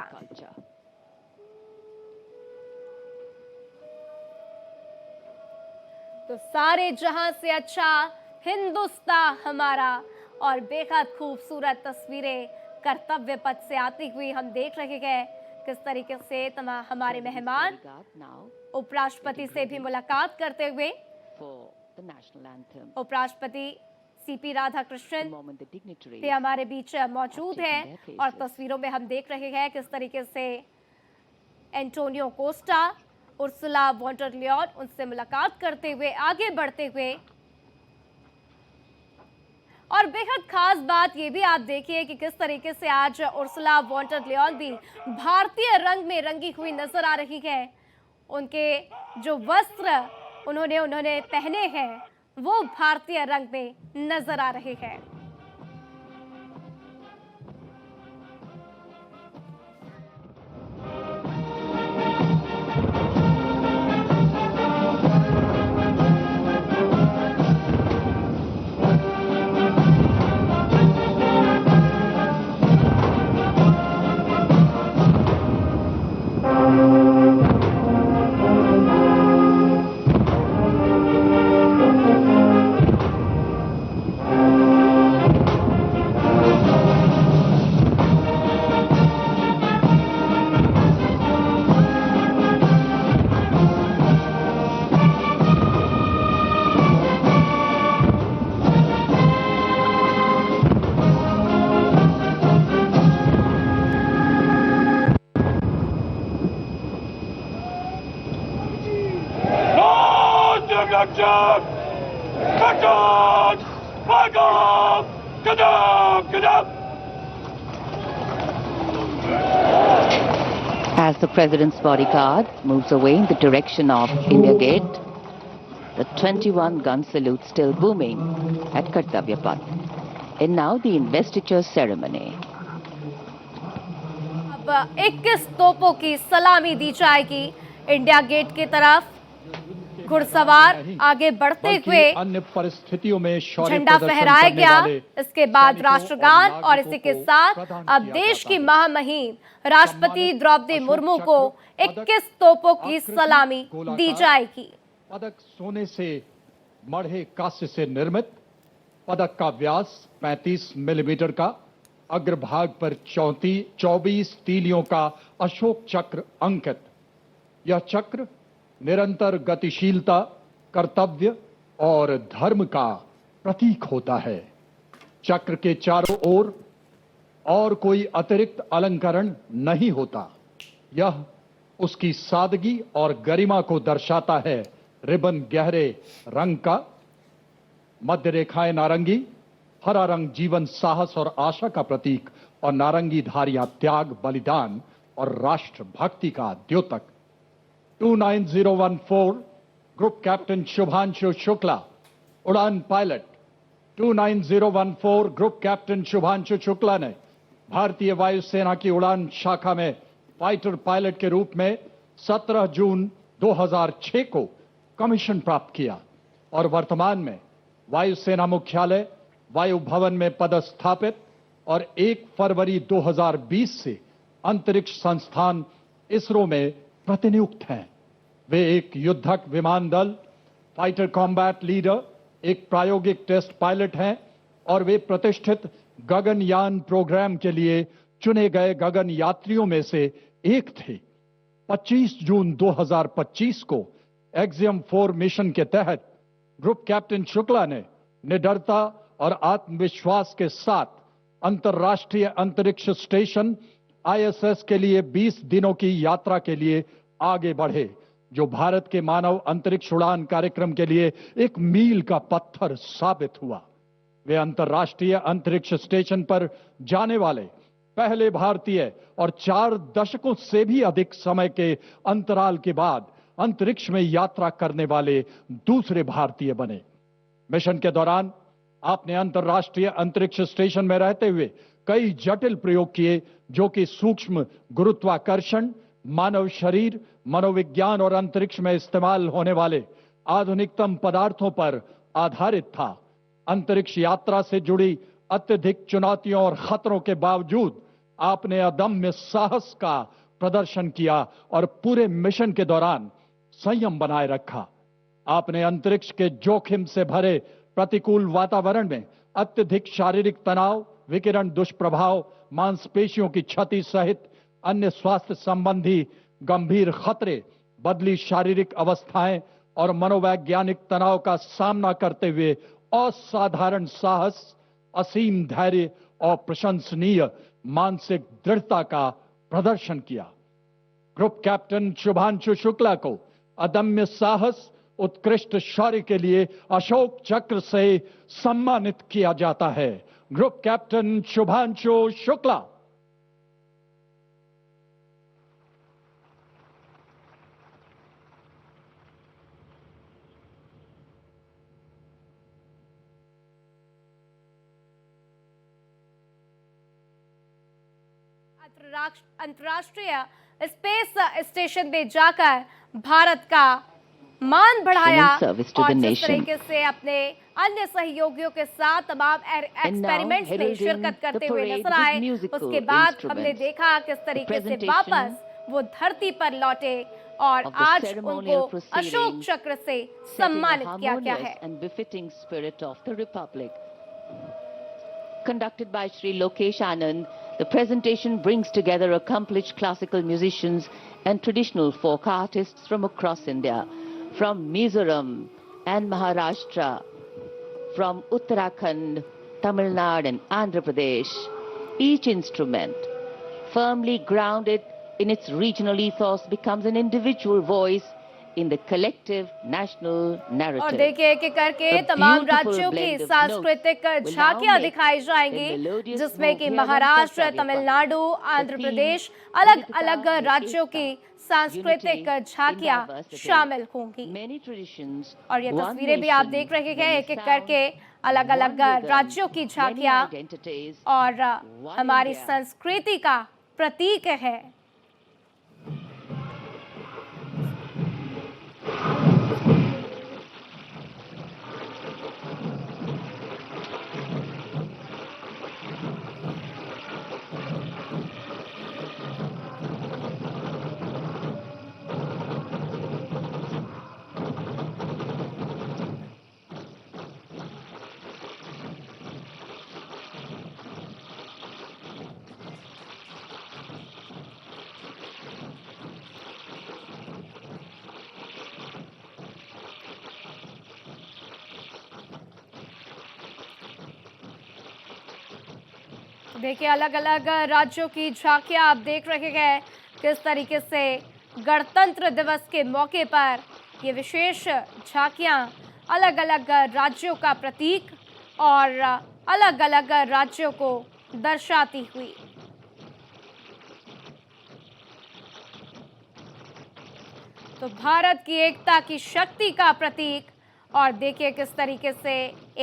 S1: तो सारे जहां से अच्छा हिंदुस्तान हमारा और बेहद खूबसूरत तस्वीरें कर्तव्य पथ से आती हुई हम देख रहे हैं किस तरीके से हमारे मेहमान उपराष्ट्रपति से भी मुलाकात करते हुए उपराष्ट्रपति सीपी राधाकृष्णन भी हमारे बीच मौजूद हैं और तस्वीरों में हम देख रहे हैं किस तरीके से एंटोनियो कोस्टा, उर्सुला वॉन डर लियन उनसे मुलाकात करते हुए आगे बढ़ते हुए। और बेहद खास बात ये भी आप देखिए कि किस तरीके से आज उर्सुला वॉन डर लियन भी भारतीय रंग में रंगी हुई नजर आ रही है। उनके जो वस्त्र उन्होंने पहने हैं वो भारतीय रंग में नजर आ रहे हैं।
S3: As the President's bodyguard moves away in the direction of India Gate, the 21-gun salute still booming at Kartavya Path. And now the investiture ceremony.
S1: अब 21 तोपों की सलामी दी जाएगी इंडिया गेट की तरफ। घुड़सवार आगे बढ़ते हुए
S5: अन्य परिस्थितियों में
S1: झंडा फहराया गया। इसके बाद राष्ट्रगान और इसी के साथ अब देश की महामहिम राष्ट्रपति द्रौपदी मुर्मू को 21 तोपों की सलामी दी जाएगी।
S5: पदक सोने से मढ़े कांस्य से निर्मित, पदक का व्यास 35 मिलीमीटर का, अग्रभाग पर 24 तीलियों का अशोक चक्र अंकित। यह चक्र निरंतर गतिशीलता, कर्तव्य और धर्म का प्रतीक होता है। चक्र के चारों ओर और कोई अतिरिक्त अलंकरण नहीं होता। यह उसकी सादगी और गरिमा को दर्शाता है। रिबन गहरे रंग का, मध्य रेखाएं नारंगी, हरा रंग जीवन, साहस और आशा का प्रतीक और नारंगी धारियां त्याग, बलिदान और राष्ट्र भक्ति का द्योतक। 29014 ग्रुप कैप्टन शुभांशु शुक्ला, उड़ान pilot. 29014 group captain Shubhanshu Shukla ने भारतीय वायुसेना की उड़ान शाखा में फाइटर पायलट के रूप में 17 जून 2006 को कमीशन प्राप्त किया और वर्तमान में वायुसेना मुख्यालय वायु भवन में पदस्थापित और 1 फरवरी 2020 से अंतरिक्ष संस्थान इसरो में प्रतिनियुक्त हैं। वे एक युद्धक विमान दल, फाइटर कॉम्बैट लीडर, एक प्रायोगिक टेस्ट पायलट हैं और वे प्रतिष्ठित गगनयान प्रोग्राम के लिए चुने गए गगन यात्रियों में से एक थे। 25 जून 2025 को
S4: एक्सियम 4 मिशन के तहत ग्रुप कैप्टन शुक्ला ने निडरता और आत्मविश्वास के साथ अंतर्राष्ट्रीय अंतरिक्ष स्टेशन ISS के लिए 20 दिनों की यात्रा के लिए आगे बढ़े, जो भारत के मानव अंतरिक्ष उड़ान कार्यक्रम के लिए एक मील का पत्थर साबित हुआ। वे अंतर्राष्ट्रीय अंतरिक्ष स्टेशन पर जाने वाले पहले भारतीय और 4 दशकों से भी अधिक समय के अंतराल के बाद अंतरिक्ष में यात्रा करने वाले दूसरे भारतीय बने। मिशन के दौरान आपने अंतर्राष्ट्रीय अंतरिक्ष स्टेशन में रहते हुए कई जटिल प्रयोग किए, जो कि सूक्ष्म गुरुत्वाकर्षण, मानव शरीर, मनोविज्ञान और अंतरिक्ष में इस्तेमाल होने वाले आधुनिकतम पदार्थों पर आधारित था। अंतरिक्ष यात्रा से जुड़ी अत्यधिक चुनौतियों और खतरों के बावजूद आपने अदम्य साहस का प्रदर्शन किया और पूरे मिशन के दौरान संयम बनाए रखा। आपने अंतरिक्ष के जोखिम से भरे प्रतिकूल वातावरण में अत्यधिक शारीरिक तनाव, विकिरण दुष्प्रभाव, मांसपेशियों की क्षति सहित अन्य स्वास्थ्य संबंधी गंभीर खतरे, बदली शारीरिक अवस्थाएं और मनोवैज्ञानिक तनाव का सामना करते हुए असाधारण साहस, असीम धैर्य और प्रशंसनीय मानसिक दृढ़ता का प्रदर्शन किया। ग्रुप कैप्टन शुभांशु शुक्ला को अदम्य साहस, उत्कृष्ट शौर्य के लिए अशोक चक्र से सम्मानित किया जाता है। Group captain Shubhanshu Shukla.
S1: अंतर्राष्ट्रीय स्पेस स्टेशन में जाकर भारत का मान बढ़ाया
S3: In service to
S1: और
S3: the
S1: जिस
S3: nation.
S1: तरीके से अपने अन्य सहयोगियों के साथ तमाम एक्सपेरिमेंट्स में
S3: heralding
S1: शिरकत करते
S3: the
S1: हुए
S3: parade
S1: नजर
S3: with
S1: आए।
S3: musical
S1: उसके बाद
S3: instruments.
S1: हमने देखा किस तरीके से
S3: presentation
S1: वापस वो धरती पर लौटे और
S3: of the
S1: आज
S3: ceremonial
S1: उनको
S3: proceedings
S1: अशोक चक्र से
S3: setting a
S1: सम्मानित किया गया
S3: harmonious
S1: है।
S3: and befitting spirit of the Republic. Conducted by Sri Lokesh Anand, the presentation brings together accomplished classical musicians and traditional folk artists from across India, from Mizoram and Maharashtra, from Uttarakhand, Tamil Nadu and Andhra Pradesh. Each instrument, firmly grounded in its regional ethos, becomes an individual voice in the collective national
S1: और
S3: narrative.
S1: देखिए एक एक करके
S3: The
S1: तमाम
S3: beautiful
S1: राज्यों की
S3: blend of
S1: सांस्कृतिक
S3: notes will
S1: झांकियां
S3: now make
S1: दिखाई
S3: a
S1: जाएंगी,
S3: melodious
S1: जिसमें कि
S3: move
S1: Maharashtra,
S3: here on
S1: Tamil Nadu, Andhra
S3: The
S1: Pradesh,
S3: theme,
S1: अलग
S3: Vidita
S1: अलग राज्यों की
S3: Ekta,
S1: सांस्कृतिक
S3: unity in
S1: झांकियां
S3: diversity.
S1: शामिल होंगी।
S3: Many traditions,
S1: और ये
S3: one
S1: तस्वीरें भी आप
S3: nation,
S1: देख रहे हैं
S3: many
S1: एक एक
S3: sounds,
S1: करके अलग अलग
S3: one rhythm,
S1: राज्यों की
S3: many
S1: झांकियां
S3: identities,
S1: और
S3: one
S1: हमारी
S3: India.
S1: संस्कृति का प्रतीक है। देखिए अलग अलग राज्यों की झांकियां आप देख रहे हैं किस तरीके से गणतंत्र दिवस के मौके पर ये विशेष झांकियां अलग अलग राज्यों का प्रतीक और अलग अलग राज्यों को दर्शाती हुई। तो भारत की एकता की शक्ति का प्रतीक और देखिए किस तरीके से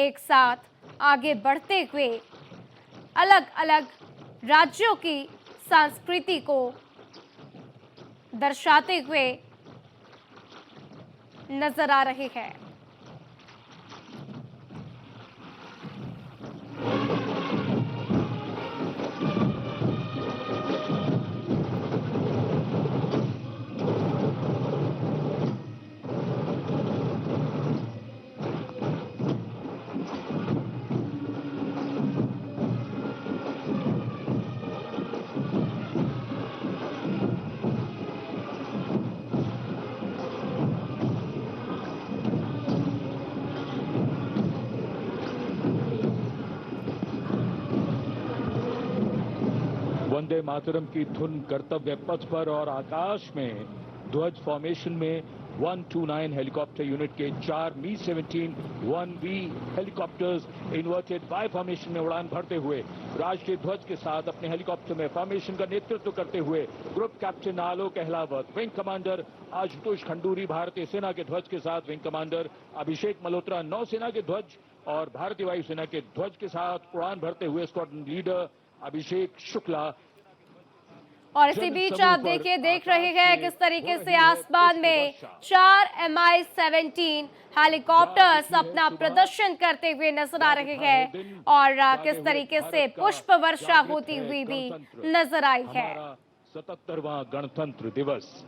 S1: एक साथ आगे बढ़ते हुए अलग अलग राज्यों की संस्कृति को दर्शाते हुए नजर आ रहे हैं।
S5: वंदे मातरम की धुन कर्तव्य पथ पर और आकाश में ध्वज फॉर्मेशन में 129 हेलीकॉप्टर यूनिट के 4 मी-17 1V helicopters inverted Y formation में उड़ान भरते हुए राष्ट्रीय ध्वज के साथ अपने हेलीकॉप्टर में फॉर्मेशन का नेतृत्व करते हुए ग्रुप कैप्टन आलोक अहलावत, विंग कमांडर आशुतोष खंडूरी भारतीय सेना के ध्वज के साथ, विंग कमांडर अभिषेक मल्होत्रा नौसेना के ध्वज और भारतीय वायुसेना के ध्वज के साथ उड़ान भरते हुए स्क्वाड्रन लीडर अभिषेक शुक्ला।
S1: और इसी बीच आप देख रहे हैं किस तरीके से आसमान में 4 Mi-17 हेलीकॉप्टर्स अपना प्रदर्शन करते हुए नजर आ रहे हैं और किस तरीके से पुष्प वर्षा होती हुई भी नजर आई है।
S5: 77वां गणतंत्र दिवस,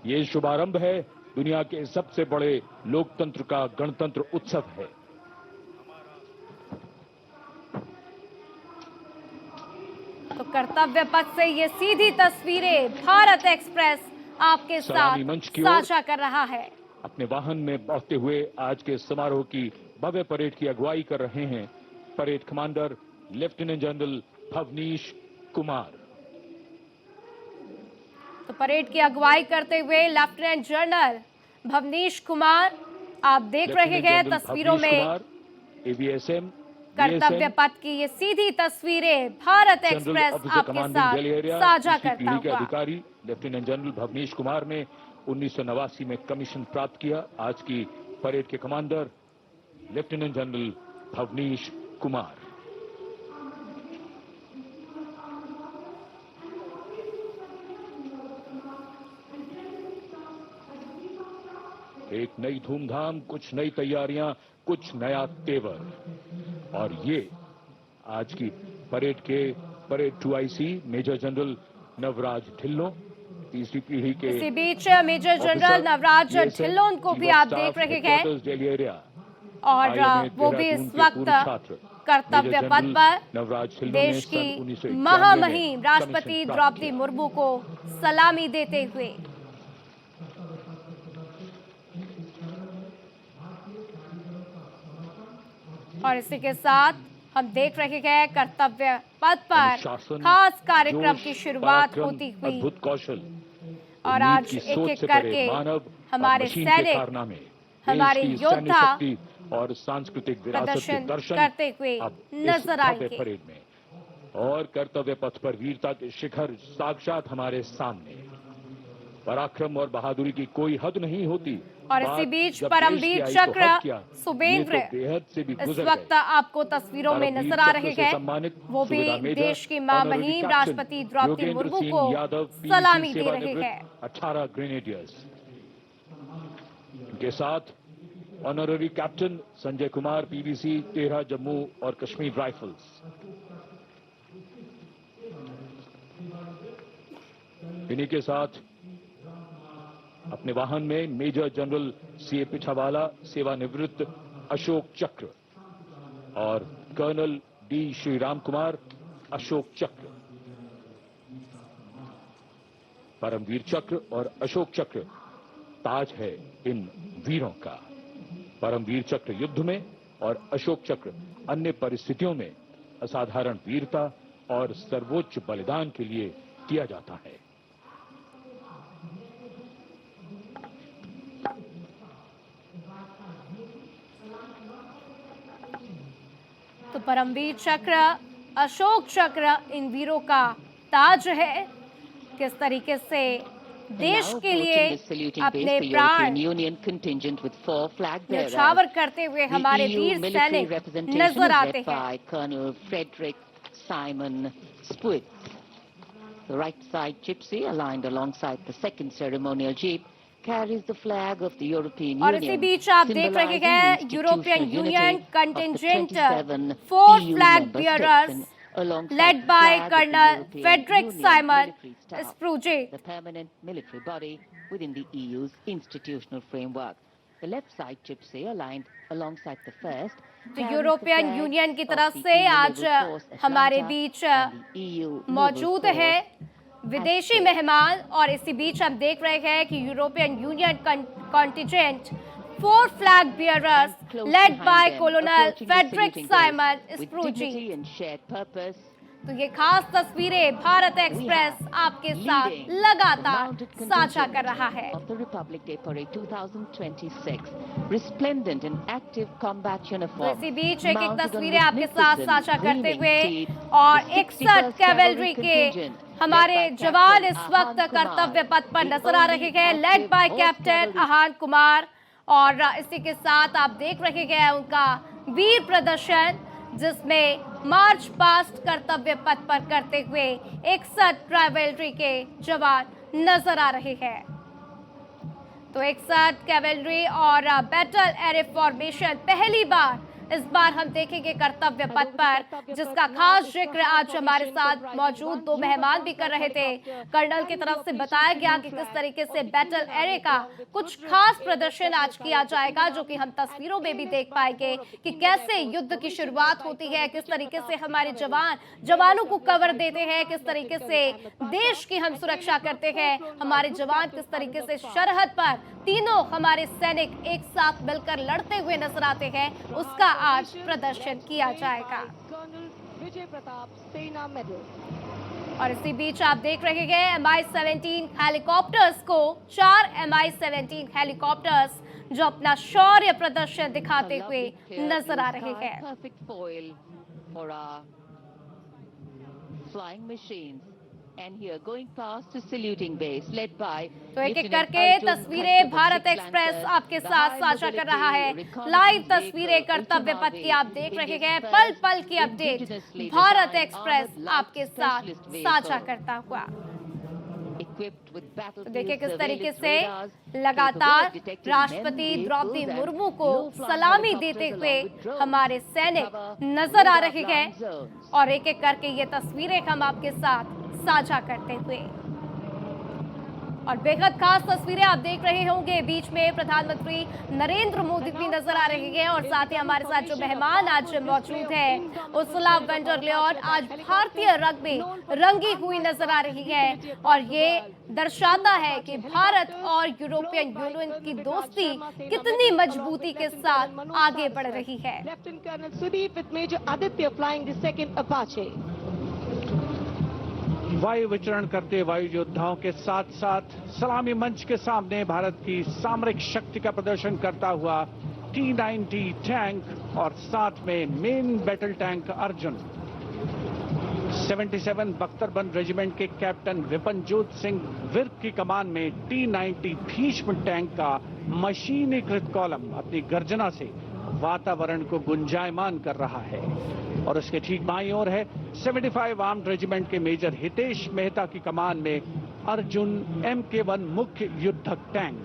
S5: ये शुभारंभ है दुनिया के सबसे बड़े लोकतंत्र का गणतंत्र उत्सव है।
S1: तो कर्तव्य पथ से ये सीधी तस्वीरें भारत एक्सप्रेस आपके साथ साझा कर रहा है।
S5: अपने वाहन में बढ़ते हुए आज के समारोह की भव्य परेड की अगुवाई कर रहे हैं parade commander lieutenant general Bhavnish Kumar.
S1: तो परेड की अगुवाई करते हुए लेफ्टिनेंट जनरल भवनीश कुमार आप देख रहे हैं तस्वीरों में
S5: एवीएसएम
S1: कर्तव्य पथ की ये सीधी तस्वीरें भारत एक्सप्रेस आपके साथ साझा करता हुआ।
S5: अधिकारी लेफ्टिनेंट जनरल भवनीश कुमार ने 1989 में कमीशन प्राप्त किया। आज की परेड के commander lieutenant general Bhavnish Kumar. एक नई धूमधाम, कुछ नई तैयारियां, कुछ नया तेवर। और ये आज की parade 2IC major general Navraj Dhillon, तीसरी पीढ़ी के।
S1: इसी बीच मेजर जनरल नवराज ढिल्लों को भी आप देख रहे हैं और वो भी इस वक्त कर्तव्य पथ पर देश की महामहिम राष्ट्रपति द्रौपदी मुर्मू को सलामी देते हुए। और इसी के साथ हम देख रहे हैं कर्तव्य पथ पर खास कार्यक्रम की शुरुआत होती हुई
S5: अद्भुत कौशल
S1: और आज एक एक करके हमारे सैनिक, हमारे योद्धा
S5: और सांस्कृतिक विरासत के दर्शन
S1: करते हुए नजर आएंगे
S5: परेड में। और कर्तव्य पथ पर वीरता के शिखर साक्षात हमारे सामने। पराक्रम और बहादुरी की कोई हद नहीं होती।
S1: और इसी बीच परमवीर चक्र सुबेंद्र इस वक्त आपको तस्वीरों में नजर आ रहे हैं। वो भी देश की महामहिम राष्ट्रपति द्रौपदी मुर्मू को सलामी दे रहे हैं।
S5: 18 ग्रेनेडियर्स के साथ honorary captain Sanjay Kumar PVC 13 Jammu और कश्मीर राइफल्स। इन्हीं के साथ अपने वाहन में मेजर जनरल CA पिछावाला सेवानिवृत्त अशोक चक्र और कर्नल D श्रीराम कुमार अशोक चक्र। परमवीर चक्र और अशोक चक्र ताज है इन वीरों का। परमवीर चक्र युद्ध में और अशोक चक्र अन्य परिस्थितियों में असाधारण वीरता और सर्वोच्च बलिदान के लिए दिया जाता है।
S1: तो परमवीर चक्र, अशोक चक्र इन वीरों का ताज है। किस तरीके से देश के लिए अपने प्राण न्यौछावर करते हुए हमारे वीर सैनिक नजर आते हैं।
S3: Colonel Frederick Simon Spruit. The right side gypsy, aligned alongside the second ceremonial jeep, carries the flag of the European
S1: और
S3: Union.
S1: इसी बीच आप देख रहे हैं European union contingent 4 flag bearers led by Colonel Frederick Simon Spruit.
S3: The permanent military body within the EU's institutional framework. The left side gypsy, aligned alongside the first,
S1: तो European union की तरफ से आज हमारे बीच मौजूद है विदेशी मेहमान। और इसी बीच हम देख रहे हैं कि European union contingent 4 flag bearers led by Colonel Frederick Simon Spruit.
S3: and shared purpose,
S1: तो ये खास तस्वीरें भारत एक्सप्रेस आपके साथ लगातार साझा कर रहा है।
S3: Of the Republic Day Parade 2026, resplendent in active combat
S1: तो
S3: uniform.
S1: इसी बीच एक
S3: mounted on
S1: तस्वीरें आपके साथ
S3: magnificent
S1: साझा करते
S3: gleaming
S1: हुए
S3: steed,
S1: और
S3: the
S1: 61
S3: 61st
S1: कैवेलरी के
S3: contingent,
S1: हमारे
S3: led by
S1: जवान
S3: Captain
S1: इस वक्त
S3: Ahan Kumar,
S1: कर्तव्य पथ पर
S3: the
S1: नजर आ
S3: only
S1: रहे हैं, led
S3: active
S1: by
S3: horse
S1: captain
S3: cavalry.
S1: Aahan Kumar. और इसी के साथ आप देख रहे हैं उनका वीर प्रदर्शन, जिसमें मार्च पास्ट कर्तव्य पथ पर करते हुए 61 कैवेलरी के जवान नजर आ रहे हैं। तो 61 कैवेलरी और बैटल एरे फॉर्मेशन पहली बार इस बार हम देखेंगे कर्तव्य पथ पर, जिसका खास जिक्र आज हमारे साथ मौजूद दो मेहमान भी कर रहे थे। कर्नल की तरफ से बताया गया कि किस तरीके से बैटल एरे का कुछ खास प्रदर्शन आज किया जाएगा, जो कि हम तस्वीरों में भी देख पाएंगे कि कैसे युद्ध की शुरुआत होती है, किस तरीके से हमारे जवानों को कवर देते हैं, किस तरीके से देश की हम सुरक्षा करते हैं, हमारे जवान किस तरीके से सरहद पर तीनों हमारे सैनिक एक साथ मिलकर लड़ते हुए नजर आते हैं, उसका आज प्रदर्शन किया जाएगा।
S7: विजय प्रताप सेना मेडल।
S1: और इसी बीच आप देख रहे हैं MI-17 हेलीकॉप्टर्स को, 4 MI-17 हेलीकॉप्टर्स जो अपना शौर्य प्रदर्शन दिखाते हुए नजर आ रहे हैं।
S3: Perfect foil for our flying machines. And here going past the saluting base led by
S1: तो एक एक
S3: Lieutenant
S1: करके
S3: Arjun
S1: तस्वीरें
S3: Khattar,
S1: Bharat
S3: the
S1: express
S3: flanker,
S1: आपके
S3: the
S1: साथ
S3: high
S1: साझा कर रहा है।
S3: mobility
S1: लाइव
S3: reconnaissance
S1: तस्वीरें
S3: vehicle,
S1: कर्तव्य पथ की आप देख रहे हैं,
S3: India's
S1: पल
S3: first
S1: पल की update
S3: indigenously
S1: Bharat
S3: designed
S1: express
S3: armored light
S1: आपके साथ
S3: specialist vehicle.
S1: साझा करता हुआ।
S3: equipped with
S1: तो
S3: battlefield
S1: देखिए किस तरीके
S3: surveillance
S1: से
S3: radars,
S1: लगातार
S3: capable of detecting
S1: राष्ट्रपति
S3: men,
S1: Draupadi
S3: vehicles and
S1: Murmu को
S3: low-flying
S1: सलामी
S3: helicopters
S1: देते
S3: along
S1: हुए
S3: with drones
S1: हमारे
S3: to
S1: सैनिक
S3: cover
S1: नजर आ
S3: radar
S1: रहे हैं।
S3: blind zones.
S1: और एक एक करके ये तस्वीरें हम आपके साथ साझा करते हुए, और बेहद खास तस्वीरें आप देख रहे होंगे। बीच में प्रधानमंत्री नरेंद्र मोदी भी नजर आ रहे हैं, और साथ ही हमारे साथ जो मेहमान आज मौजूद हैं, उर्सुला वॉन डर लेयन आज भारतीय रंग में रंगी हुई नजर आ रही है, और ये दर्शाता है कि भारत और यूरोपियन यूनियन की दोस्ती कितनी मजबूती के साथ आगे बढ़ रही है।
S7: Lieutenant colonel Sudeep with major Aditya flying the second Apache.
S6: वायु विचरण करते वायु योद्धाओं के साथ साथ सलामी मंच के सामने भारत की सामरिक शक्ति का प्रदर्शन करता हुआ T-90 टैंक और साथ में मेन बैटल टैंक अर्जुन। 77 बख्तरबंद रेजिमेंट के कैप्टन विपनजोत सिंह विर्क की कमान में T-90 भीष्म टैंक का मशीनीकृत कॉलम अपनी गर्जना से वातावरण को गुंजायमान कर रहा है। और उसके ठीक बाईं ओर है 75 आर्म्ड रेजिमेंट के मेजर हितेश मेहता की कमान में अर्जुन MK1 मुख्य युद्धक टैंक।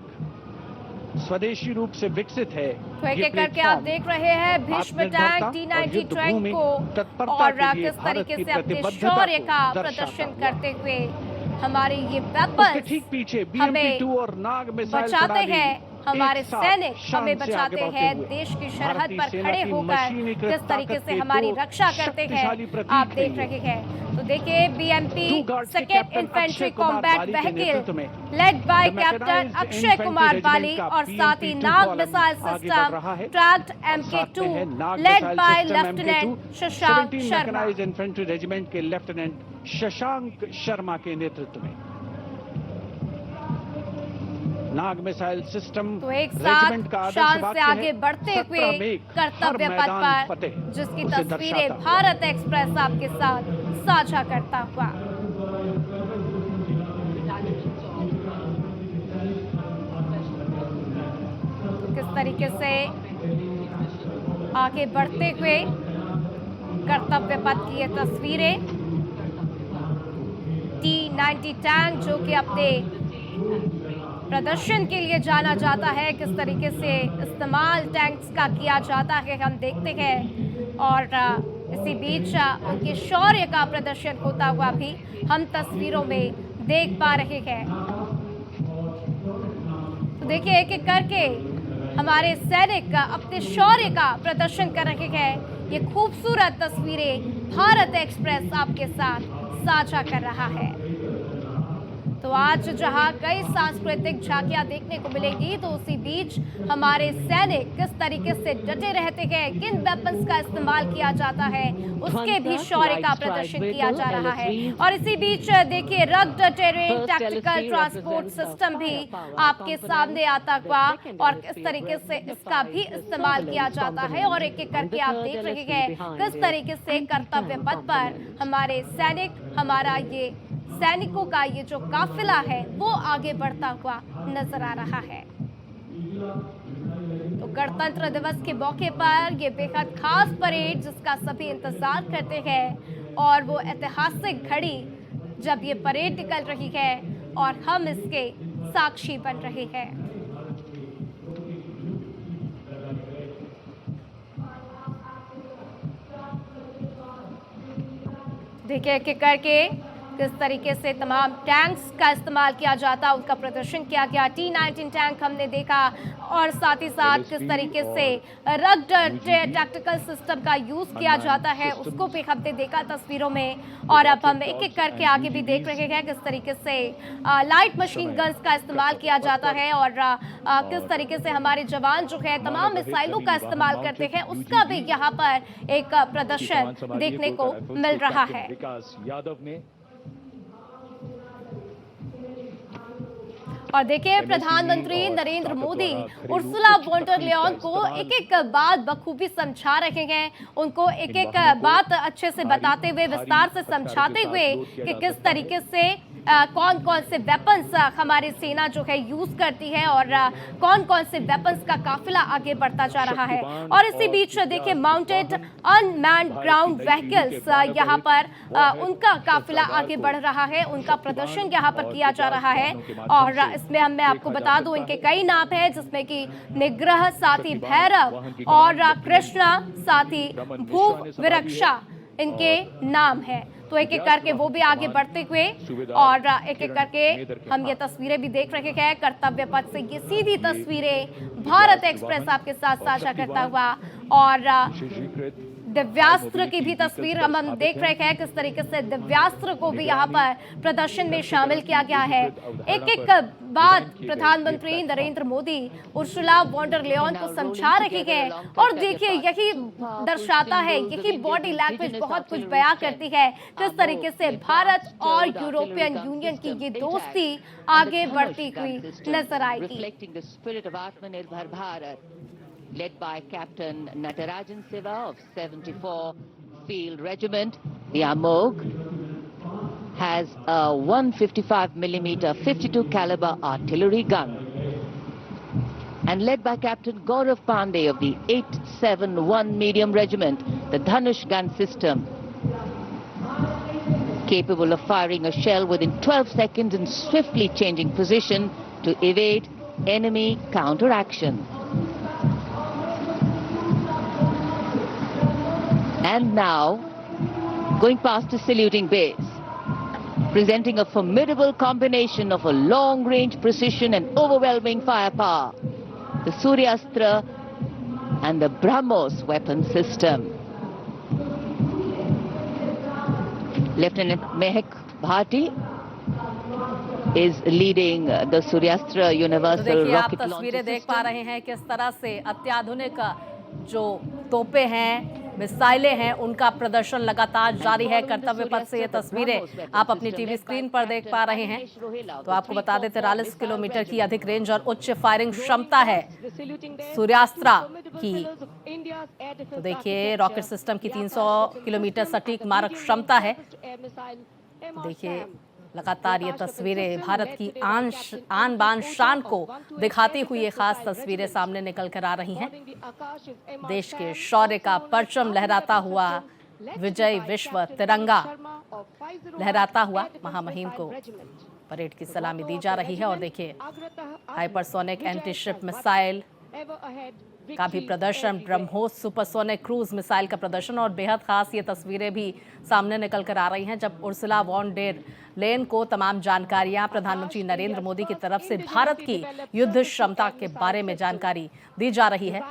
S6: स्वदेशी रूप से विकसित है।
S1: तो एक
S6: ये
S1: एक करके आप
S6: प्लेटफॉर्म
S1: देख रहे हैं भीष्म टैंक T-90 टैंक को, और किस तरीके से अपने शौर्य का प्रदर्शन करते हुए हमारे ये वेपन
S6: ठीक पीछे
S1: हमें
S6: BMP-2 और नाग मिसाइल
S1: बचाते
S6: प्रणाली
S1: हैं, हमारे
S6: एक साथ
S1: सैनिक
S6: शान
S1: हमें
S6: से आगे
S1: बचाते
S6: बढ़ते
S1: हैं,
S6: हुए।
S1: देश की सरहद
S6: भारतीय
S1: पर
S6: सेना
S1: खड़े
S6: की
S1: होकर
S6: मशीनीकृत
S1: किस तरीके
S6: ताकत
S1: से
S6: के
S1: हमारी
S6: दो
S1: रक्षा करते
S6: शक्तिशाली
S1: हैं,
S6: प्रतीक
S1: आप
S6: हैं
S1: देख
S6: ये।
S1: रहे हैं। तो देखिए BMP
S6: Two Guards के
S1: second
S6: captain
S1: infantry
S6: Akshay Kumar
S1: combat
S6: Bali के नेतृत्व
S1: व्हीकल
S6: में
S1: led by
S6: The
S1: captain
S6: Mechanized
S1: Akshay
S6: Infantry
S1: Kumar
S6: Regiment
S1: Bali,
S6: का
S1: और साथ ही
S6: BMP-2
S1: नाग
S6: कॉलम
S1: मिसाइल
S6: आगे बढ़
S1: सिस्टम
S6: रहा है।
S1: ट्रैक्ड
S6: साथ में है
S1: MK2
S6: Nag
S1: led
S6: missile
S1: by
S6: system
S1: lieutenant
S6: MK2,
S1: Shashank
S6: 17
S1: Sharma.
S6: Mechanised infantry regiment के लेफ्टिनेंट शशांक शर्मा के नेतृत्व में नाग मिसाइल सिस्टम
S1: तो एक
S6: रेजिमेंट का
S1: साथ
S6: आदर्श
S1: शान
S6: वाक्य
S1: से आगे
S6: है,
S1: बढ़ते हुए
S6: 17 मेघ, हर
S1: कर्तव्य पथ
S6: मैदान
S1: पर,
S6: फतेह,
S1: जिसकी
S6: उसे
S1: तस्वीरें
S6: दर्शाता हुआ।
S1: भारत एक्सप्रेस आपके साथ साझा करता हुआ। तो किस तरीके से आगे बढ़ते हुए कर्तव्य पथ की ये तस्वीरें, T-90 टैंक जो कि अपने प्रदर्शन के लिए जाना जाता है, किस तरीके से इस्तेमाल टैंक्स का किया जाता है हम देखते हैं, और इसी बीच उनके शौर्य का प्रदर्शन होता हुआ भी हम तस्वीरों में देख पा रहे हैं। तो देखिए एक एक करके हमारे सैनिक अपने शौर्य का प्रदर्शन कर रहे हैं। ये खूबसूरत तस्वीरें भारत एक्सप्रेस आपके साथ साझा कर रहा है। तो आज जहां कई सांस्कृतिक झांकियां देखने को मिलेगी, तो उसी बीच हमारे सैनिक किस तरीके से डटे रहते हैं, किन वेपन्स का इस्तेमाल किया जाता है, उसके भी शौर्य का प्रदर्शन किया जा रहा है। और इसी बीच देखिए rugged terrain tactical transport system भी आपके सामने आता हुआ और किस तरीके से इसका भी इस्तेमाल किया जाता है। और एक एक करके आप देख रहे हैं किस तरीके से कर्तव्य पथ पर हमारे सैनिक, हमारा ये सैनिकों का ये जो काफिला है वो आगे बढ़ता हुआ नजर आ रहा है। तो गणतंत्र दिवस के मौके पर ये बेहद खास परेड जिसका सभी इंतजार करते हैं, और वो ऐतिहासिक घड़ी जब ये परेड निकल रही है और हम इसके साक्षी बन रहे हैं। देखिए एक एक करके किस तरीके से तमाम टैंक्स का इस्तेमाल किया जाता, उनका प्रदर्शन किया गया। T-19 टैंक हमने देखा, और साथ ही साथ किस तरीके से रग्ड टैक्टिकल सिस्टम का यूज किया जाता है उसको भी हमने देखा तस्वीरों में। और अब हम एक एक करके आगे भी देख रहे हैं किस तरीके से लाइट मशीन गन्स का इस्तेमाल किया जाता है, और किस तरीके से हमारे जवान जो है तमाम मिसाइलों का इस्तेमाल करते हैं, उसका भी यहाँ पर एक प्रदर्शन देखने को मिल रहा है। और देखिए प्रधानमंत्री Narendra Modi Ursula von der Leyen को एक एक बात बखूबी समझा रहे हैं, उनको एक एक बात अच्छे से बताते हुए, विस्तार से समझाते हुए कि किस तरीके से कौन कौन से वेपन्स हमारी सेना जो है यूज करती है, और कौन कौन से वेपन्स का काफिला आगे बढ़ता जा रहा है। और इसी बीच देखिए माउंटेड अनमैन्ड ग्राउंड व्हीकल्स यहाँ पर उनका काफिला आगे बढ़ रहा है, उनका प्रदर्शन यहाँ पर किया जा रहा है। और इसमें मैं आपको बता दूं इनके कई नाम हैं, जिसमें कि निग्रह, साथ ही भैरव, और कृष्णा, साथ ही भूव विरक्षा इनके नाम हैं। तो एक एक करके वो भी आगे बढ़ते हुए, और एक एक करके हम ये तस्वीरें भी देख रहे हैं कर्तव्य पथ से। ये सीधी तस्वीरें भारत एक्सप्रेस आपके साथ साझा करता हुआ, और दिव्यास्त्र की भी तस्वीर हम देख रहे हैं किस तरीके से दिव्यास्त्र को भी यहाँ पर प्रदर्शन में शामिल किया गया है। एक एक बात प्रधानमंत्री Narendra Modi Ursula von der Leyen को समझा रही है, और देखिए यही दर्शाता है, यही बॉडी लैंग्वेज बहुत कुछ बयां करती है किस तरीके से भारत और यूरोपियन यूनियन की ये दोस्ती आगे बढ़ती हुई नजर आएगी।
S3: Led by Captain Natarajan Siva of 74 Field Regiment, the Amog has a 155mm 52 caliber artillery gun, and led by Captain Gaurav Pandey of the 871 Medium Regiment, the Dhanush gun system, capable of firing a shell within 12 seconds and swiftly changing position to evade enemy counteraction. And now, going past a saluting base, presenting a formidable combination of a long-range precision and overwhelming firepower, the Suryastra and the BrahMos weapon system. Lieutenant Mehak Bhati is leading the Suryastra Universal
S8: तो देखिए आप
S3: Rocket Launcher
S8: तस्वीरें देख पा
S3: System.
S8: रहे हैं किस तरह से अत्याधुनिक जो तोपें हैं, मिसाइलें हैं, उनका प्रदर्शन लगातार जारी है। कर्तव्य पथ से ये तस्वीरें आप अपनी टीवी स्क्रीन पर देख पा रहे हैं। तो आपको बता दें 43 किलोमीटर की अधिक रेंज और उच्च फायरिंग क्षमता है सूर्यास्त्र की। तो देखिए रॉकेट सिस्टम की 300 किलोमीटर सटीक मारक क्षमता है। देखिए लगातार ये तस्वीरें भारत की आन बान शान को दिखाती हुई ये खास तस्वीरें सामने निकल कर आ रही हैं। देश के शौर्य का परचम लहराता हुआ, विजय विश्व तिरंगा लहराता हुआ महामहिम को परेड की सलामी दी जा रही है। और देखिए हाइपरसोनिक एंटी शिप मिसाइल का भी प्रदर्शन, ब्रह्मोस सुपरसोनिक क्रूज मिसाइल का प्रदर्शन, और बेहद खास ये तस्वीरें भी सामने निकल कर आ रही हैं जब उर्सुला वॉन डेर लेयन को तमाम जानकारियां प्रधानमंत्री नरेंद्र मोदी की तरफ से भारत की युद्ध क्षमता के बारे में जानकारी दी जा रही है।